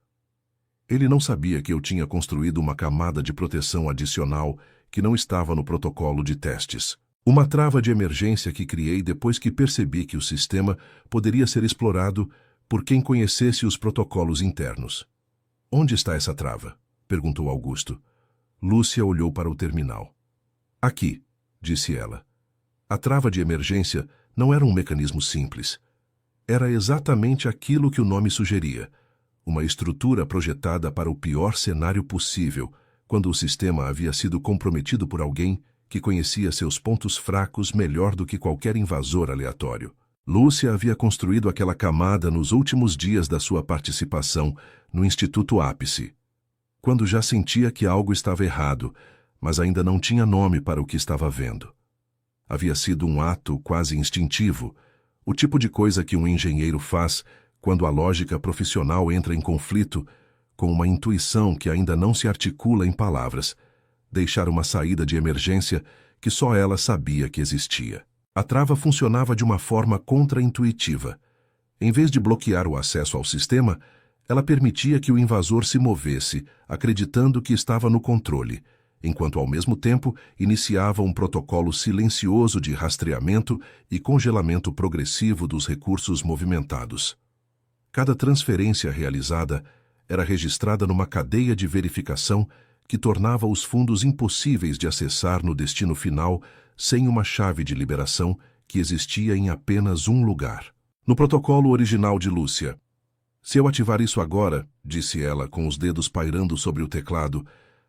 Ele não sabia que eu tinha construído uma camada de proteção adicional que não estava no protocolo de testes. Uma trava de emergência que criei depois que percebi que o sistema poderia ser explorado por quem conhecesse os protocolos internos. Onde está essa trava? Perguntou Augusto. Lúcia olhou para o terminal. Aqui, disse ela. A trava de emergência não era um mecanismo simples. Era exatamente aquilo que o nome sugeria. Uma estrutura projetada para o pior cenário possível, quando o sistema havia sido comprometido por alguém que conhecia seus pontos fracos melhor do que qualquer invasor aleatório. Lúcia havia construído aquela camada nos últimos dias da sua participação no Instituto Ápice, quando já sentia que algo estava errado, mas ainda não tinha nome para o que estava vendo. Havia sido um ato quase instintivo, o tipo de coisa que um engenheiro faz quando a lógica profissional entra em conflito com uma intuição que ainda não se articula em palavras, deixar uma saída de emergência que só ela sabia que existia. A trava funcionava de uma forma contra-intuitiva. Em vez de bloquear o acesso ao sistema, ela permitia que o invasor se movesse, acreditando que estava no controle, enquanto ao mesmo tempo iniciava um protocolo silencioso de rastreamento e congelamento progressivo dos recursos movimentados. Cada transferência realizada era registrada numa cadeia de verificação que tornava os fundos impossíveis de acessar no destino final sem uma chave de liberação que existia em apenas um lugar. No protocolo original de Lúcia. Se eu ativar isso agora, disse ela com os dedos pairando sobre o teclado,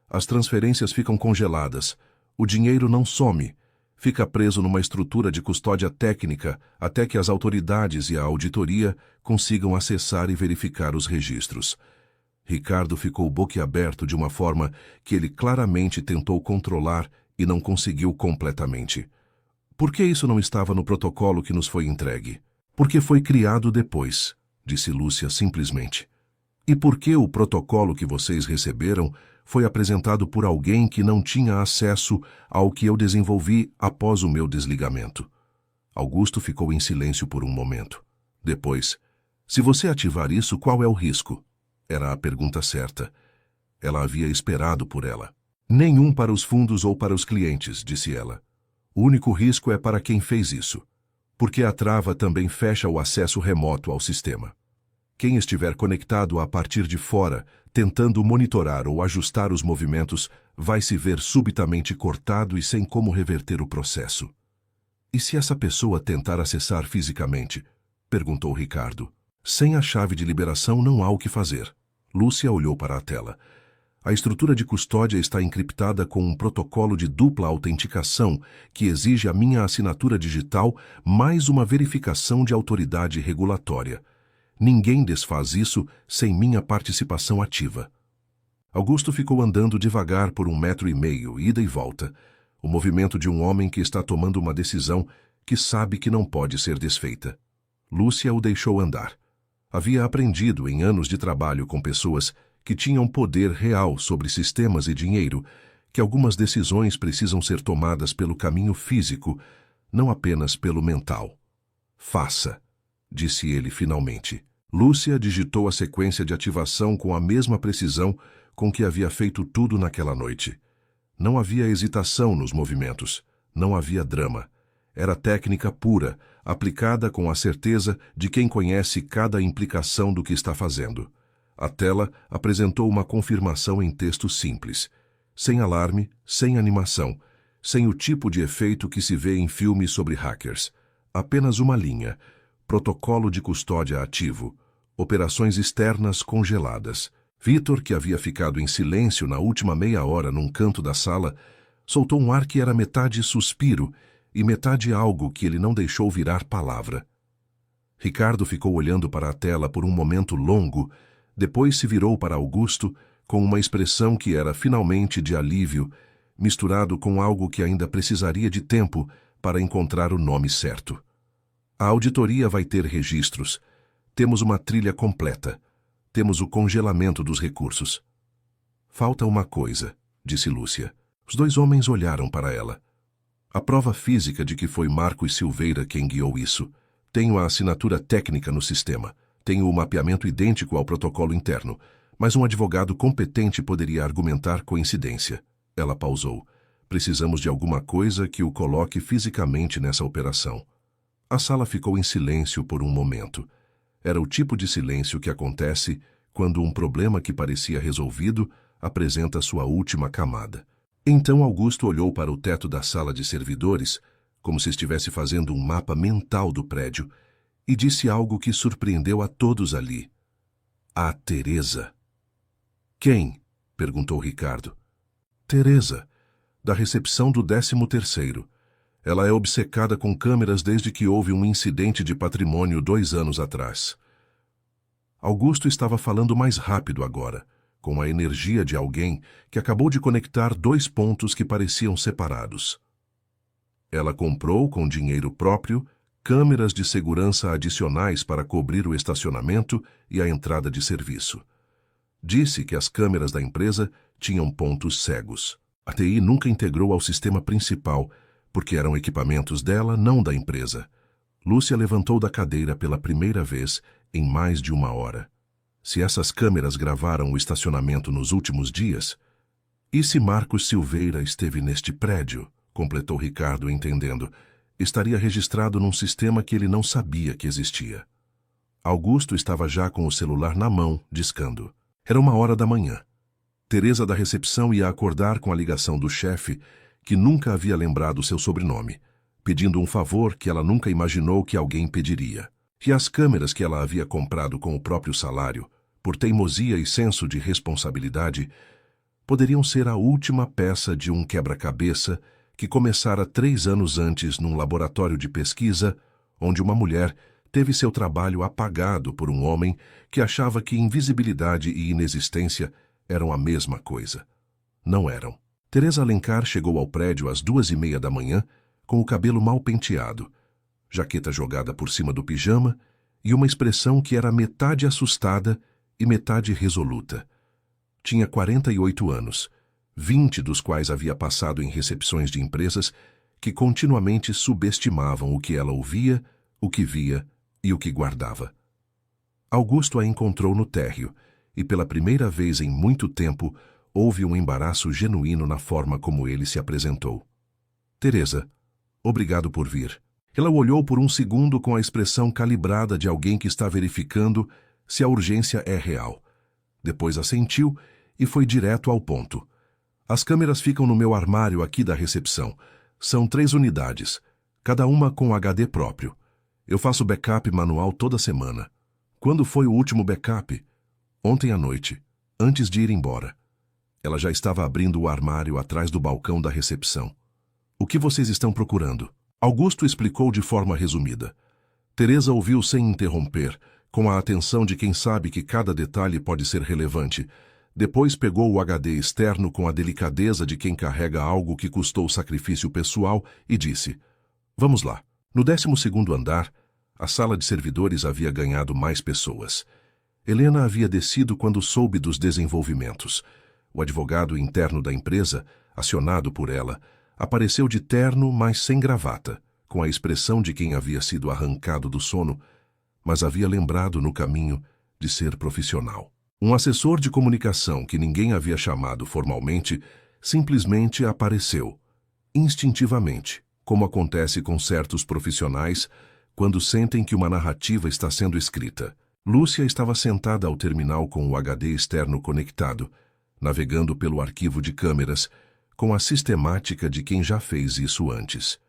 as transferências ficam congeladas, o dinheiro não some, fica preso numa estrutura de custódia técnica até que as autoridades e a auditoria consigam acessar e verificar os registros. Ricardo ficou boquiaberto de uma forma que ele claramente tentou controlar e não conseguiu completamente. Por que isso não estava no protocolo que nos foi entregue? Porque foi criado depois, disse Lúcia simplesmente. E por que o protocolo que vocês receberam foi apresentado por alguém que não tinha acesso ao que eu desenvolvi após o meu desligamento? Augusto ficou em silêncio por um momento. Depois, se você ativar isso, qual é o risco? Era a pergunta certa. Ela havia esperado por ela. Nenhum para os fundos ou para os clientes, disse ela. O único risco é para quem fez isso, porque a trava também fecha o acesso remoto ao sistema. Quem estiver conectado a partir de fora, tentando monitorar ou ajustar os movimentos, vai se ver subitamente cortado e sem como reverter o processo. E se essa pessoa tentar acessar fisicamente? Perguntou Ricardo. Sem a chave de liberação não há o que fazer. Lúcia olhou para a tela. A estrutura de custódia está encriptada com um protocolo de dupla autenticação que exige a minha assinatura digital mais uma verificação de autoridade regulatória. Ninguém desfaz isso sem minha participação ativa. Augusto ficou andando devagar por 1,5 metros, ida e volta, o movimento de um homem que está tomando uma decisão que sabe que não pode ser desfeita. Lúcia o deixou andar. Havia aprendido em anos de trabalho com pessoas que tinham poder real sobre sistemas e dinheiro, que algumas decisões precisam ser tomadas pelo caminho físico, não apenas pelo mental. Faça, disse ele finalmente. Lúcia digitou a sequência de ativação com a mesma precisão com que havia feito tudo naquela noite. Não havia hesitação nos movimentos, não havia drama. Era técnica pura, aplicada com a certeza de quem conhece cada implicação do que está fazendo. A tela apresentou uma confirmação em texto simples, sem alarme, sem animação, sem o tipo de efeito que se vê em filmes sobre hackers. Apenas uma linha: protocolo de custódia ativo, operações externas congeladas. Vitor, que havia ficado em silêncio na última meia hora num canto da sala, soltou um ar que era metade suspiro e metade algo que ele não deixou virar palavra. Ricardo ficou olhando para a tela por um momento longo, depois se virou para Augusto com uma expressão que era finalmente de alívio, misturado com algo que ainda precisaria de tempo para encontrar o nome certo. A auditoria vai ter registros. Temos uma trilha completa. Temos o congelamento dos recursos. Falta uma coisa, disse Lúcia. Os dois homens olharam para ela. A prova física de que foi Marcos Silveira quem guiou isso. Tenho a assinatura técnica no sistema. Tenho o mapeamento idêntico ao protocolo interno, mas um advogado competente poderia argumentar coincidência. Ela pausou. Precisamos de alguma coisa que o coloque fisicamente nessa operação. A sala ficou em silêncio por um momento. Era o tipo de silêncio que acontece quando um problema que parecia resolvido apresenta sua última camada. Então Augusto olhou para o teto da sala de servidores, como se estivesse fazendo um mapa mental do prédio, e disse algo que surpreendeu a todos ali. A Teresa. Quem? Perguntou Ricardo. Teresa, da recepção do 13º. Ela é obcecada com câmeras desde que houve um incidente de patrimônio 2 anos atrás. Augusto estava falando mais rápido agora, com a energia de alguém que acabou de conectar dois pontos que pareciam separados. Ela comprou, com dinheiro próprio, câmeras de segurança adicionais para cobrir o estacionamento e a entrada de serviço. Disse que as câmeras da empresa tinham pontos cegos. A TI nunca integrou ao sistema principal, porque eram equipamentos dela, não da empresa. Lúcia levantou da cadeira pela primeira vez em mais de uma hora. Se essas câmeras gravaram o estacionamento nos últimos dias... E se Marcos Silveira esteve neste prédio? Completou Ricardo, entendendo. Estaria registrado num sistema que ele não sabia que existia. Augusto estava já com o celular na mão, discando. Era 1h da manhã. Teresa da recepção ia acordar com a ligação do chefe, que nunca havia lembrado seu sobrenome, pedindo um favor que ela nunca imaginou que alguém pediria. E as câmeras que ela havia comprado com o próprio salário, por teimosia e senso de responsabilidade, poderiam ser a última peça de um quebra-cabeça que começara 3 anos antes num laboratório de pesquisa, onde uma mulher teve seu trabalho apagado por um homem que achava que invisibilidade e inexistência eram a mesma coisa. Não eram. Teresa Alencar chegou ao prédio às 2h30 da manhã, com o cabelo mal penteado, jaqueta jogada por cima do pijama e uma expressão que era metade assustada e metade resoluta. Tinha 48 anos, 20 dos quais havia passado em recepções de empresas que continuamente subestimavam o que ela ouvia, o que via e o que guardava. Augusto a encontrou no térreo e, pela primeira vez em muito tempo, houve um embaraço genuíno na forma como ele se apresentou. Teresa, obrigado por vir. Ela olhou por um segundo com a expressão calibrada de alguém que está verificando se a urgência é real. Depois assentiu e foi direto ao ponto. As câmeras ficam no meu armário aqui da recepção. São 3 unidades, cada uma com HD próprio. Eu faço backup manual toda semana. Quando foi o último backup? Ontem à noite, antes de ir embora. Ela já estava abrindo o armário atrás do balcão da recepção. O que vocês estão procurando? Augusto explicou de forma resumida. Teresa ouviu sem interromper, com a atenção de quem sabe que cada detalhe pode ser relevante. Depois pegou o HD externo com a delicadeza de quem carrega algo que custou sacrifício pessoal e disse: Vamos lá. No 12º andar, a sala de servidores havia ganhado mais pessoas. Helena havia descido quando soube dos desenvolvimentos. O advogado interno da empresa, acionado por ela, apareceu de terno, mas sem gravata, com a expressão de quem havia sido arrancado do sono, mas havia lembrado no caminho de ser profissional. Um assessor de comunicação que ninguém havia chamado formalmente simplesmente apareceu, instintivamente, como acontece com certos profissionais quando sentem que uma narrativa está sendo escrita. Lúcia estava sentada ao terminal com o HD externo conectado, navegando pelo arquivo de câmeras, com a sistemática de quem já fez isso antes.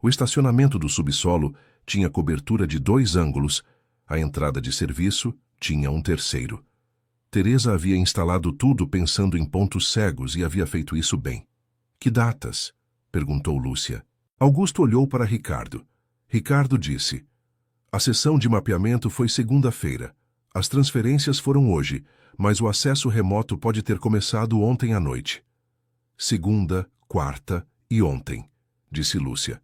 O estacionamento do subsolo tinha cobertura de 2 ângulos, a entrada de serviço tinha um terceiro. Teresa havia instalado tudo pensando em pontos cegos e havia feito isso bem. Que datas? Perguntou Lúcia. Augusto olhou para Ricardo. Ricardo disse: A sessão de mapeamento foi segunda-feira. As transferências foram hoje, mas o acesso remoto pode ter começado ontem à noite. Segunda, quarta e ontem, disse Lúcia.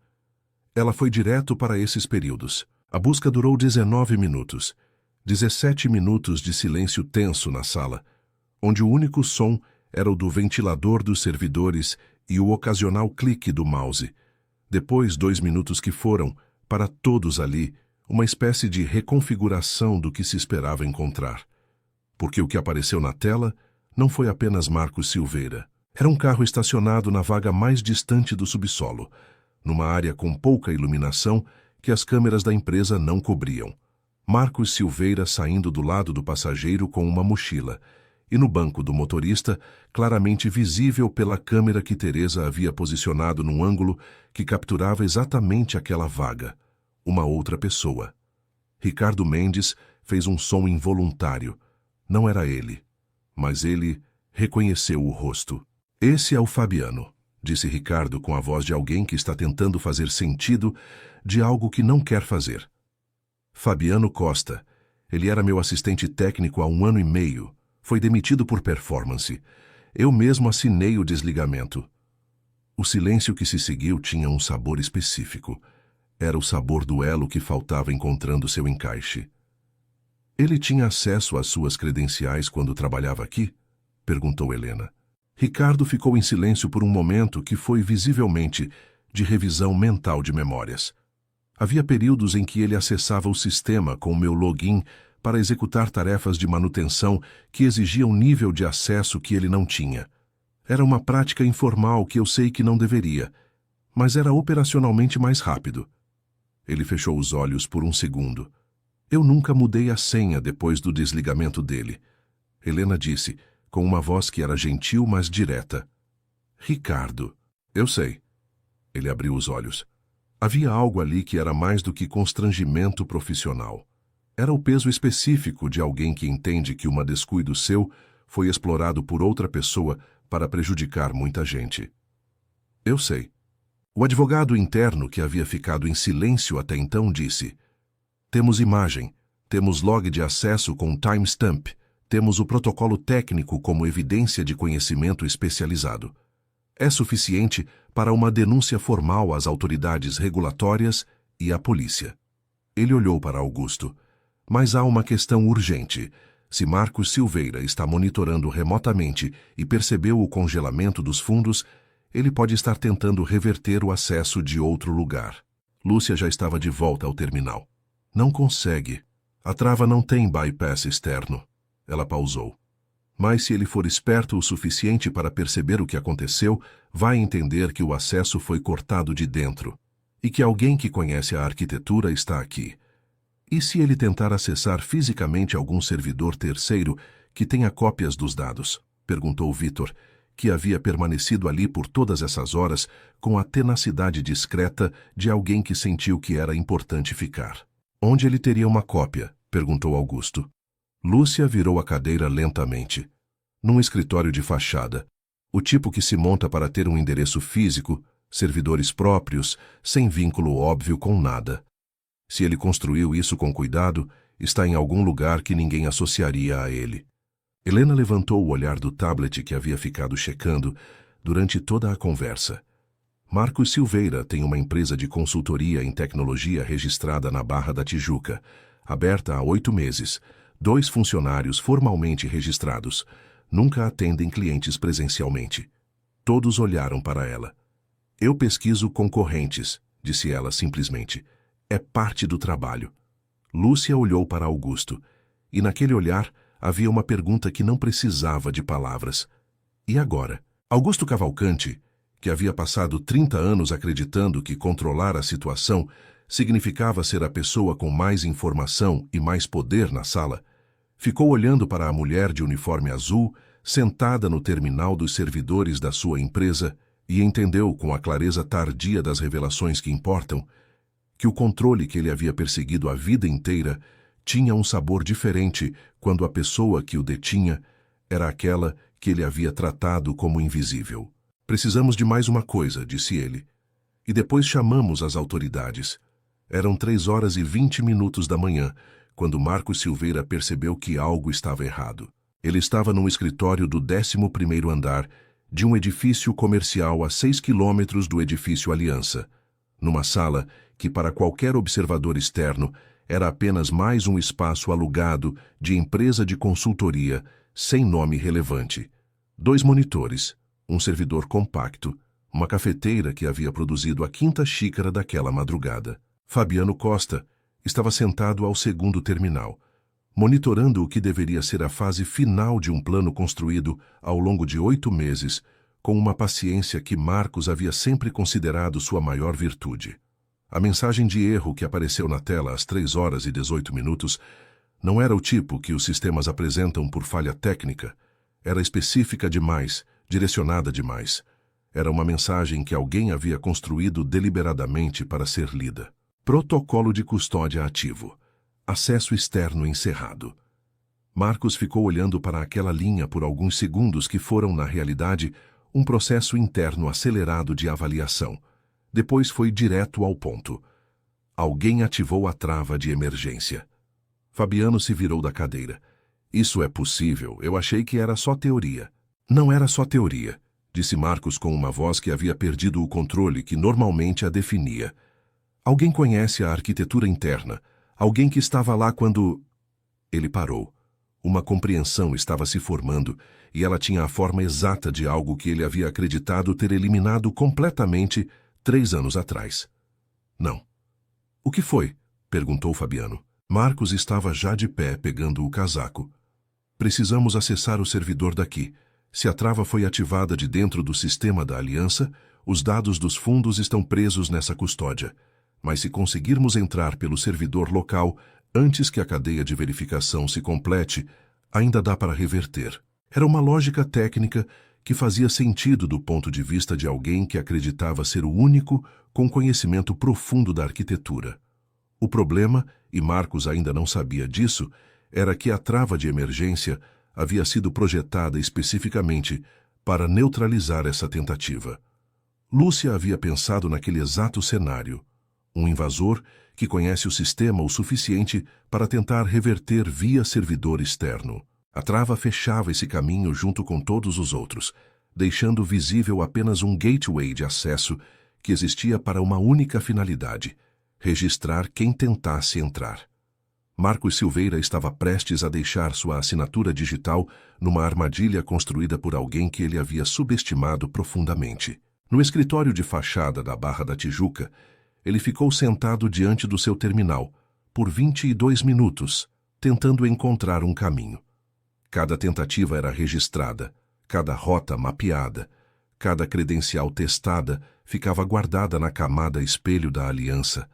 Ela foi direto para esses períodos. A busca durou 19 minutos. 17 minutos de silêncio tenso na sala, onde o único som era o do ventilador dos servidores e o ocasional clique do mouse. Depois 2 minutos que foram, para todos ali, uma espécie de reconfiguração do que se esperava encontrar. Porque o que apareceu na tela não foi apenas Marcos Silveira. Era um carro estacionado na vaga mais distante do subsolo, numa área com pouca iluminação que as câmeras da empresa não cobriam. Marcos Silveira saindo do lado do passageiro com uma mochila, e no banco do motorista, claramente visível pela câmera que Teresa havia posicionado num ângulo que capturava exatamente aquela vaga, uma outra pessoa. Ricardo Mendes fez um som involuntário. Não era ele, mas ele reconheceu o rosto. Esse é o Fabiano, disse Ricardo com a voz de alguém que está tentando fazer sentido de algo que não quer fazer. Fabiano Costa. Ele era meu assistente técnico há 1 ano e meio. Foi demitido por performance. Eu mesmo assinei o desligamento. O silêncio que se seguiu tinha um sabor específico. Era o sabor do elo que faltava encontrando seu encaixe. Ele tinha acesso às suas credenciais quando trabalhava aqui? Perguntou Helena. Ricardo ficou em silêncio por um momento que foi visivelmente de revisão mental de memórias. Havia períodos em que ele acessava o sistema com o meu login para executar tarefas de manutenção que exigiam um nível de acesso que ele não tinha. Era uma prática informal que eu sei que não deveria, mas era operacionalmente mais rápido. Ele fechou os olhos por um segundo. Eu nunca mudei a senha depois do desligamento dele. Helena disse, com uma voz que era gentil, mas direta. Ricardo. Eu sei. Ele abriu os olhos. Havia algo ali que era mais do que constrangimento profissional. Era o peso específico de alguém que entende que um descuido seu foi explorado por outra pessoa para prejudicar muita gente. Eu sei. O advogado interno, que havia ficado em silêncio até então, disse: temos imagem, temos log de acesso com timestamp, temos o protocolo técnico como evidência de conhecimento especializado. É suficiente para uma denúncia formal às autoridades regulatórias e à polícia. Ele olhou para Augusto. Mas há uma questão urgente. Se Marcos Silveira está monitorando remotamente e percebeu o congelamento dos fundos, ele pode estar tentando reverter o acesso de outro lugar. Lúcia já estava de volta ao terminal. Não consegue. A trava não tem bypass externo. Ela pausou. Mas se ele for esperto o suficiente para perceber o que aconteceu, vai entender que o acesso foi cortado de dentro e que alguém que conhece a arquitetura está aqui. E se ele tentar acessar fisicamente algum servidor terceiro que tenha cópias dos dados? Perguntou Vitor, que havia permanecido ali por todas essas horas com a tenacidade discreta de alguém que sentiu que era importante ficar. Onde ele teria uma cópia? Perguntou Augusto. Lúcia virou a cadeira lentamente. Num escritório de fachada. O tipo que se monta para ter um endereço físico, servidores próprios, sem vínculo óbvio com nada. Se ele construiu isso com cuidado, está em algum lugar que ninguém associaria a ele. Helena levantou o olhar do tablet que havia ficado checando durante toda a conversa. Marcos Silveira tem uma empresa de consultoria em tecnologia registrada na Barra da Tijuca, aberta há 8 meses, 2 funcionários formalmente registrados, nunca atendem clientes presencialmente. Todos olharam para ela. Eu pesquiso concorrentes, disse ela simplesmente. É parte do trabalho. Lúcia olhou para Augusto, e naquele olhar havia uma pergunta que não precisava de palavras. E agora? Augusto Cavalcante, que havia passado 30 anos acreditando que controlar a situação significava ser a pessoa com mais informação e mais poder na sala, ficou olhando para a mulher de uniforme azul, sentada no terminal dos servidores da sua empresa, e entendeu com a clareza tardia das revelações que importam, que o controle que ele havia perseguido a vida inteira tinha um sabor diferente quando a pessoa que o detinha era aquela que ele havia tratado como invisível. Precisamos de mais uma coisa, disse ele. E depois chamamos as autoridades. Eram 3h20 da manhã, quando Marcos Silveira percebeu que algo estava errado. Ele estava num escritório do 11º andar de um edifício comercial a 6 quilômetros do edifício Aliança, numa sala que para qualquer observador externo era apenas mais um espaço alugado de empresa de consultoria sem nome relevante. 2 monitores, um servidor compacto, uma cafeteira que havia produzido a 5ª xícara daquela madrugada. Fabiano Costa estava sentado ao segundo terminal, monitorando o que deveria ser a fase final de um plano construído ao longo de 8 meses, com uma paciência que Marcos havia sempre considerado sua maior virtude. A mensagem de erro que apareceu na tela às 3h18 não era o tipo que os sistemas apresentam por falha técnica. Era específica demais, direcionada demais. Era uma mensagem que alguém havia construído deliberadamente para ser lida. Protocolo de custódia ativo. Acesso externo encerrado. Marcos ficou olhando para aquela linha por alguns segundos que foram, na realidade, um processo interno acelerado de avaliação. Depois foi direto ao ponto. Alguém ativou a trava de emergência. Fabiano se virou da cadeira. Isso é possível, eu achei que era só teoria. Não era só teoria, disse Marcos com uma voz que havia perdido o controle que normalmente a definia. Alguém conhece a arquitetura interna, alguém que estava lá quando... Ele parou. Uma compreensão estava se formando e ela tinha a forma exata de algo que ele havia acreditado ter eliminado completamente 3 anos atrás. Não. O que foi? Perguntou Fabiano. Marcos estava já de pé pegando o casaco. Precisamos acessar o servidor daqui. Se a trava foi ativada de dentro do sistema da aliança, os dados dos fundos estão presos nessa custódia. Mas se conseguirmos entrar pelo servidor local antes que a cadeia de verificação se complete, ainda dá para reverter. Era uma lógica técnica que fazia sentido do ponto de vista de alguém que acreditava ser o único com conhecimento profundo da arquitetura. O problema, e Marcos ainda não sabia disso, era que a trava de emergência havia sido projetada especificamente para neutralizar essa tentativa. Lúcia havia pensado naquele exato cenário. Um invasor que conhece o sistema o suficiente para tentar reverter via servidor externo. A trava fechava esse caminho junto com todos os outros, deixando visível apenas um gateway de acesso que existia para uma única finalidade: registrar quem tentasse entrar. Marcos Silveira estava prestes a deixar sua assinatura digital numa armadilha construída por alguém que ele havia subestimado profundamente. No escritório de fachada da Barra da Tijuca, ele ficou sentado diante do seu terminal, por 22 minutos, tentando encontrar um caminho. Cada tentativa era registrada, cada rota mapeada, cada credencial testada ficava guardada na camada espelho da aliança,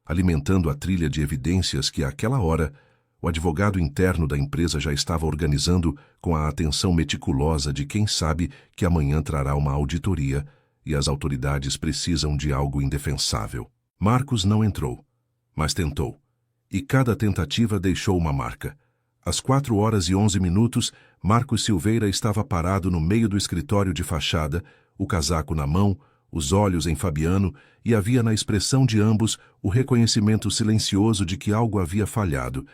alimentando a trilha de evidências que, àquela hora, o advogado interno da empresa já estava organizando com a atenção meticulosa de quem sabe que amanhã trará uma auditoria e as autoridades precisam de algo indefensável. Marcos não entrou, mas tentou, e cada tentativa deixou uma marca. Às 4h11, Marcos Silveira estava parado no meio do escritório de fachada, o casaco na mão, os olhos em Fabiano, e havia na expressão de ambos o reconhecimento silencioso de que algo havia falhado,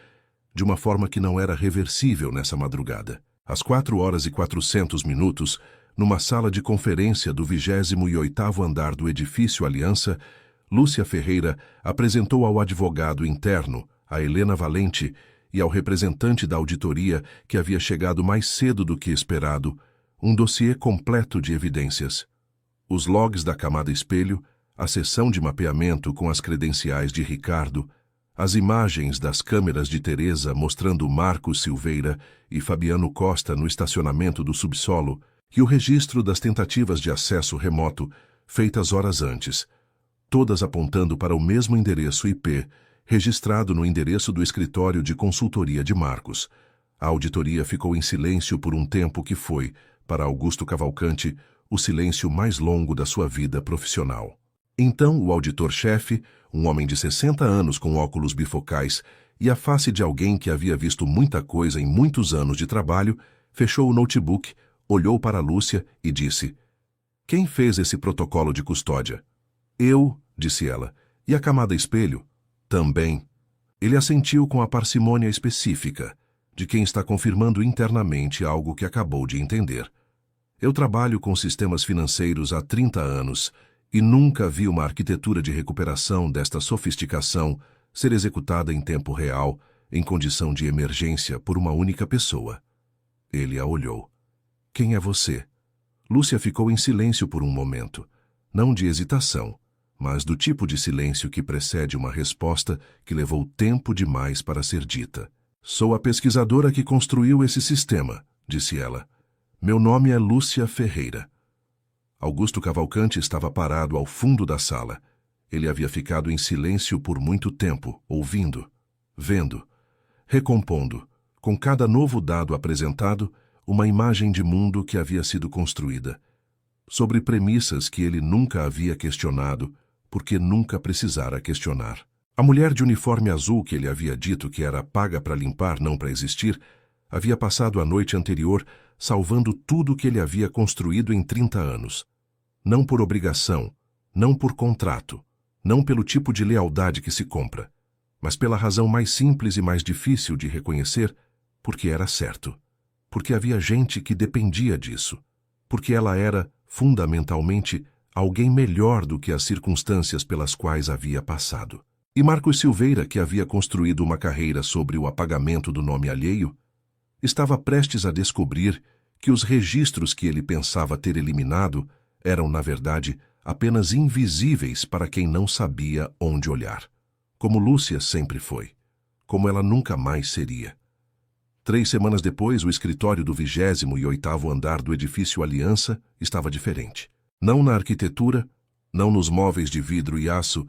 de uma forma que não era reversível nessa madrugada. Às 4h400, numa sala de conferência do 28º andar do edifício Aliança, Lúcia Ferreira apresentou ao advogado interno, a Helena Valente, e ao representante da auditoria, que havia chegado mais cedo do que esperado, um dossiê completo de evidências. Os logs da camada espelho, a sessão de mapeamento com as credenciais de Ricardo, as imagens das câmeras de Teresa mostrando Marcos Silveira e Fabiano Costa no estacionamento do subsolo e o registro das tentativas de acesso remoto feitas horas antes, todas apontando para o mesmo endereço IP, registrado no endereço do escritório de consultoria de Marcos. A auditoria ficou em silêncio por um tempo que foi, para Augusto Cavalcante, o silêncio mais longo da sua vida profissional. Então o auditor-chefe, um homem de 60 anos com óculos bifocais e a face de alguém que havia visto muita coisa em muitos anos de trabalho, fechou o notebook, olhou para Lúcia e disse: "Quem fez esse protocolo de custódia?" "Eu", disse ela. "E a camada espelho?" "Também." Ele assentiu com a parcimônia específica de quem está confirmando internamente algo que acabou de entender. "Eu trabalho com sistemas financeiros há 30 anos e nunca vi uma arquitetura de recuperação desta sofisticação ser executada em tempo real, em condição de emergência, por uma única pessoa." Ele a olhou. "Quem é você?" Lúcia ficou em silêncio por um momento, não de hesitação, mas do tipo de silêncio que precede uma resposta que levou tempo demais para ser dita. "Sou a pesquisadora que construiu esse sistema", disse ela. "Meu nome é Lúcia Ferreira." Augusto Cavalcante estava parado ao fundo da sala. Ele havia ficado em silêncio por muito tempo, ouvindo, vendo, recompondo, com cada novo dado apresentado, uma imagem de mundo que havia sido construída, sobre premissas que ele nunca havia questionado, porque nunca precisara questionar. A mulher de uniforme azul que ele havia dito que era paga para limpar, não para existir, havia passado a noite anterior salvando tudo que ele havia construído em 30 anos. Não por obrigação, não por contrato, não pelo tipo de lealdade que se compra, mas pela razão mais simples e mais difícil de reconhecer, porque era certo. Porque havia gente que dependia disso. Porque ela era, fundamentalmente, alguém melhor do que as circunstâncias pelas quais havia passado. E Marcos Silveira, que havia construído uma carreira sobre o apagamento do nome alheio, estava prestes a descobrir que os registros que ele pensava ter eliminado eram, na verdade, apenas invisíveis para quem não sabia onde olhar. Como Lúcia sempre foi. Como ela nunca mais seria. 3 semanas depois, o escritório do 28º andar do edifício Aliança estava diferente. Não na arquitetura, não nos móveis de vidro e aço,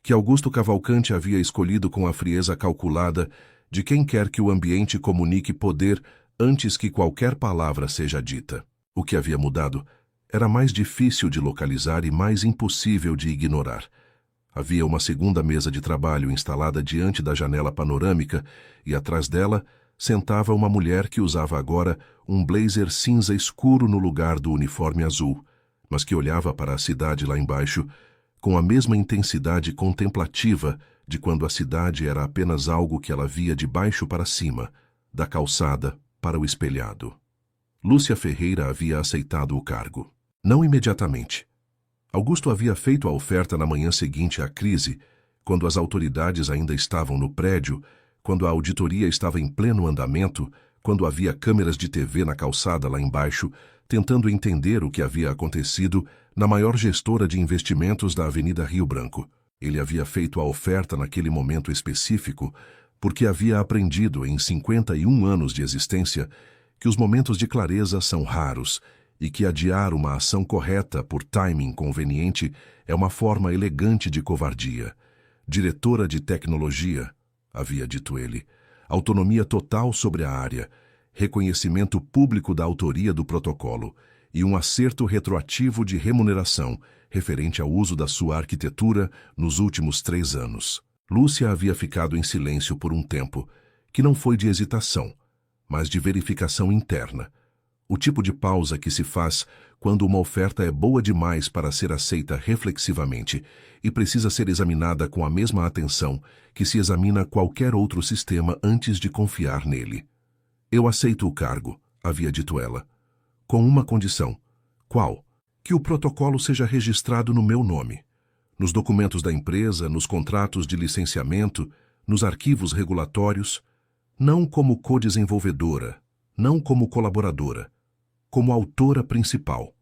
que Augusto Cavalcante havia escolhido com a frieza calculada de quem quer que o ambiente comunique poder antes que qualquer palavra seja dita. O que havia mudado era mais difícil de localizar e mais impossível de ignorar. Havia uma segunda mesa de trabalho instalada diante da janela panorâmica e atrás dela sentava uma mulher que usava agora um blazer cinza escuro no lugar do uniforme azul, mas que olhava para a cidade lá embaixo com a mesma intensidade contemplativa de quando a cidade era apenas algo que ela via de baixo para cima, da calçada para o espelhado. Lúcia Ferreira havia aceitado o cargo. Não imediatamente. Augusto havia feito a oferta na manhã seguinte à crise, quando as autoridades ainda estavam no prédio, quando a auditoria estava em pleno andamento, quando havia câmeras de TV na calçada lá embaixo, tentando entender o que havia acontecido na maior gestora de investimentos da Avenida Rio Branco. Ele havia feito a oferta naquele momento específico porque havia aprendido em 51 anos de existência que os momentos de clareza são raros e que adiar uma ação correta por timing conveniente é uma forma elegante de covardia. Diretora de tecnologia, havia dito ele, autonomia total sobre a área, reconhecimento público da autoria do protocolo e um acerto retroativo de remuneração referente ao uso da sua arquitetura nos últimos 3 anos. Lúcia havia ficado em silêncio por um tempo, que não foi de hesitação, mas de verificação interna. O tipo de pausa que se faz quando uma oferta é boa demais para ser aceita reflexivamente e precisa ser examinada com a mesma atenção que se examina qualquer outro sistema antes de confiar nele. Eu aceito o cargo, havia dito ela, com uma condição. Qual? Que o protocolo seja registrado no meu nome, nos documentos da empresa, nos contratos de licenciamento, nos arquivos regulatórios, não como co-desenvolvedora, não como colaboradora, como autora principal.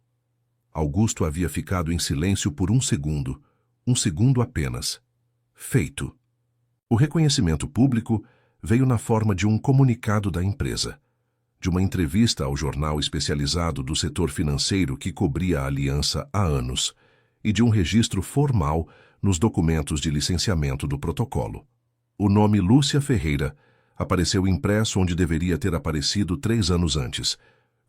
Augusto havia ficado em silêncio por um segundo apenas. Feito. O reconhecimento público veio na forma de um comunicado da empresa, de uma entrevista ao jornal especializado do setor financeiro que cobria a aliança há anos, e de um registro formal nos documentos de licenciamento do protocolo. O nome Lúcia Ferreira apareceu impresso onde deveria ter aparecido 3 anos antes,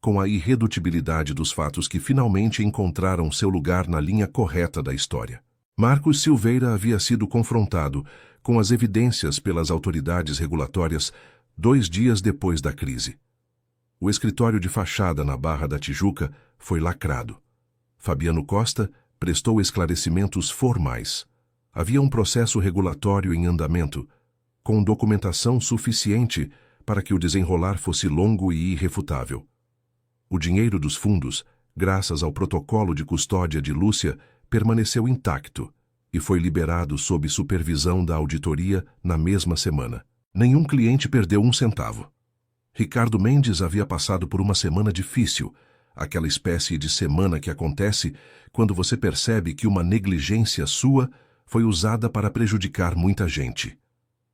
com a irredutibilidade dos fatos que finalmente encontraram seu lugar na linha correta da história. Marcos Silveira havia sido confrontado com as evidências pelas autoridades regulatórias 2 dias depois da crise. O escritório de fachada na Barra da Tijuca foi lacrado. Fabiano Costa prestou esclarecimentos formais. Havia um processo regulatório em andamento, com documentação suficiente para que o desenrolar fosse longo e irrefutável. O dinheiro dos fundos, graças ao protocolo de custódia de Lúcia, permaneceu intacto e foi liberado sob supervisão da auditoria na mesma semana. Nenhum cliente perdeu 1 centavo. Ricardo Mendes havia passado por uma semana difícil, aquela espécie de semana que acontece quando você percebe que uma negligência sua foi usada para prejudicar muita gente.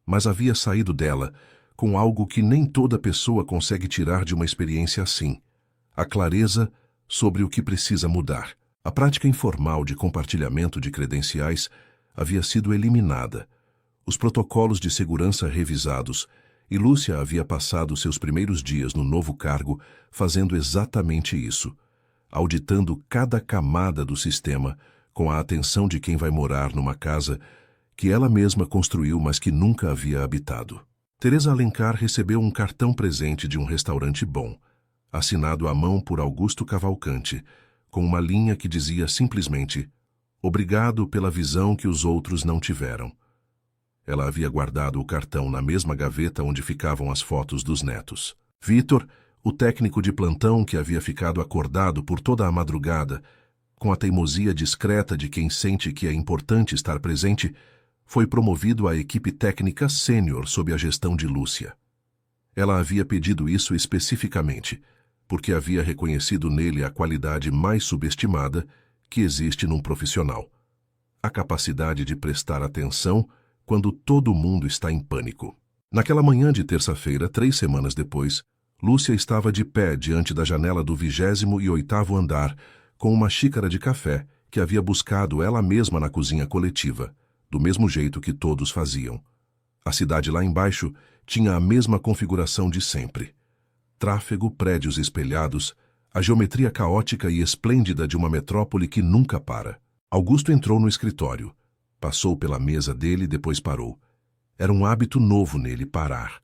Mas havia saído dela com algo que nem toda pessoa consegue tirar de uma experiência assim: a clareza sobre o que precisa mudar. A prática informal de compartilhamento de credenciais havia sido eliminada, os protocolos de segurança revisados, e Lúcia havia passado seus primeiros dias no novo cargo fazendo exatamente isso, auditando cada camada do sistema com a atenção de quem vai morar numa casa que ela mesma construiu, mas que nunca havia habitado. Teresa Alencar recebeu um cartão presente de um restaurante bom, assinado à mão por Augusto Cavalcante, com uma linha que dizia simplesmente: "Obrigado pela visão que os outros não tiveram." Ela havia guardado o cartão na mesma gaveta onde ficavam as fotos dos netos. Vitor, o técnico de plantão que havia ficado acordado por toda a madrugada, com a teimosia discreta de quem sente que é importante estar presente, foi promovido à equipe técnica sênior sob a gestão de Lúcia. Ela havia pedido isso especificamente, porque havia reconhecido nele a qualidade mais subestimada que existe num profissional: a capacidade de prestar atenção quando todo mundo está em pânico. Naquela manhã de terça-feira, 3 semanas depois, Lúcia estava de pé diante da janela do 28º andar, com uma xícara de café que havia buscado ela mesma na cozinha coletiva, do mesmo jeito que todos faziam. A cidade lá embaixo tinha a mesma configuração de sempre: tráfego, prédios espelhados, a geometria caótica e esplêndida de uma metrópole que nunca para. Augusto entrou no escritório. Passou pela mesa dele e depois parou. Era um hábito novo nele parar.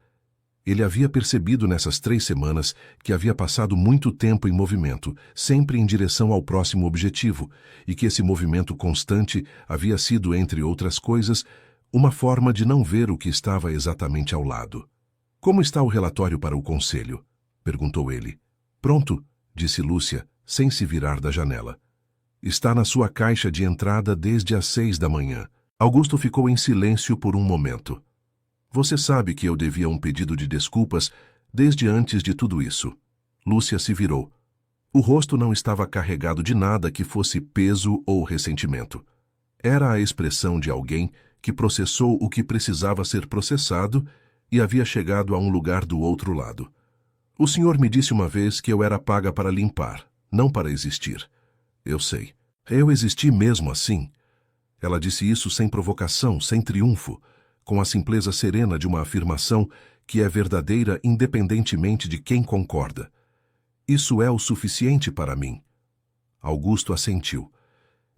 Ele havia percebido nessas 3 semanas que havia passado muito tempo em movimento, sempre em direção ao próximo objetivo, e que esse movimento constante havia sido, entre outras coisas, uma forma de não ver o que estava exatamente ao lado. "Como está o relatório para o conselho?" perguntou ele. "Pronto", disse Lúcia, sem se virar da janela. "Está na sua caixa de entrada desde as 6 da manhã. Augusto ficou em silêncio por um momento. "Você sabe que eu devia um pedido de desculpas desde antes de tudo isso." Lúcia se virou. O rosto não estava carregado de nada que fosse peso ou ressentimento. Era a expressão de alguém que processou o que precisava ser processado e havia chegado a um lugar do outro lado. "O senhor me disse uma vez que eu era paga para limpar, não para existir." "Eu sei. Eu existi mesmo assim." Ela disse isso sem provocação, sem triunfo, com a simpleza serena de uma afirmação que é verdadeira independentemente de quem concorda. "Isso é o suficiente para mim." Augusto assentiu.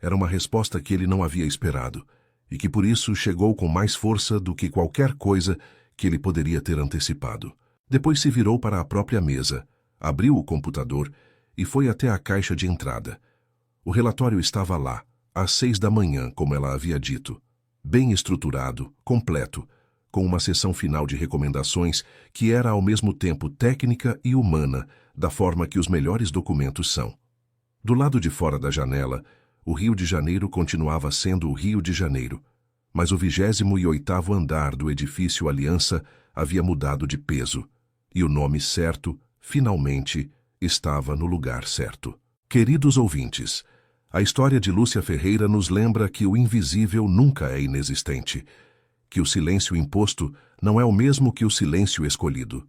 Era uma resposta que ele não havia esperado, e que por isso chegou com mais força do que qualquer coisa que ele poderia ter antecipado. Depois se virou para a própria mesa, abriu o computador e foi até a caixa de entrada. O relatório estava lá, às 6 da manhã, como ela havia dito. Bem estruturado, completo, com uma seção final de recomendações que era ao mesmo tempo técnica e humana, da forma que os melhores documentos são. Do lado de fora da janela, o Rio de Janeiro continuava sendo o Rio de Janeiro, mas o 28º andar do edifício Aliança havia mudado de peso, e o nome certo, finalmente, estava no lugar certo. Queridos ouvintes, a história de Lúcia Ferreira nos lembra que o invisível nunca é inexistente, que o silêncio imposto não é o mesmo que o silêncio escolhido,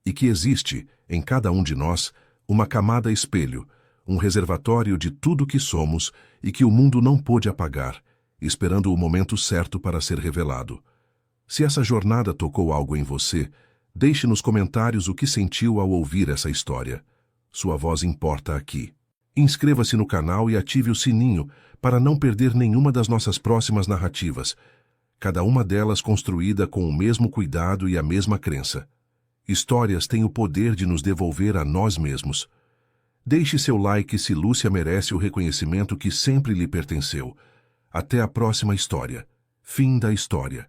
e que existe, em cada um de nós, uma camada espelho, um reservatório de tudo que somos e que o mundo não pôde apagar, esperando o momento certo para ser revelado. Se essa jornada tocou algo em você, deixe nos comentários o que sentiu ao ouvir essa história. Sua voz importa aqui. Inscreva-se no canal e ative o sininho para não perder nenhuma das nossas próximas narrativas, cada uma delas construída com o mesmo cuidado e a mesma crença. Histórias têm o poder de nos devolver a nós mesmos. Deixe seu like se Lúcia merece o reconhecimento que sempre lhe pertenceu. Até a próxima história. Fim da história.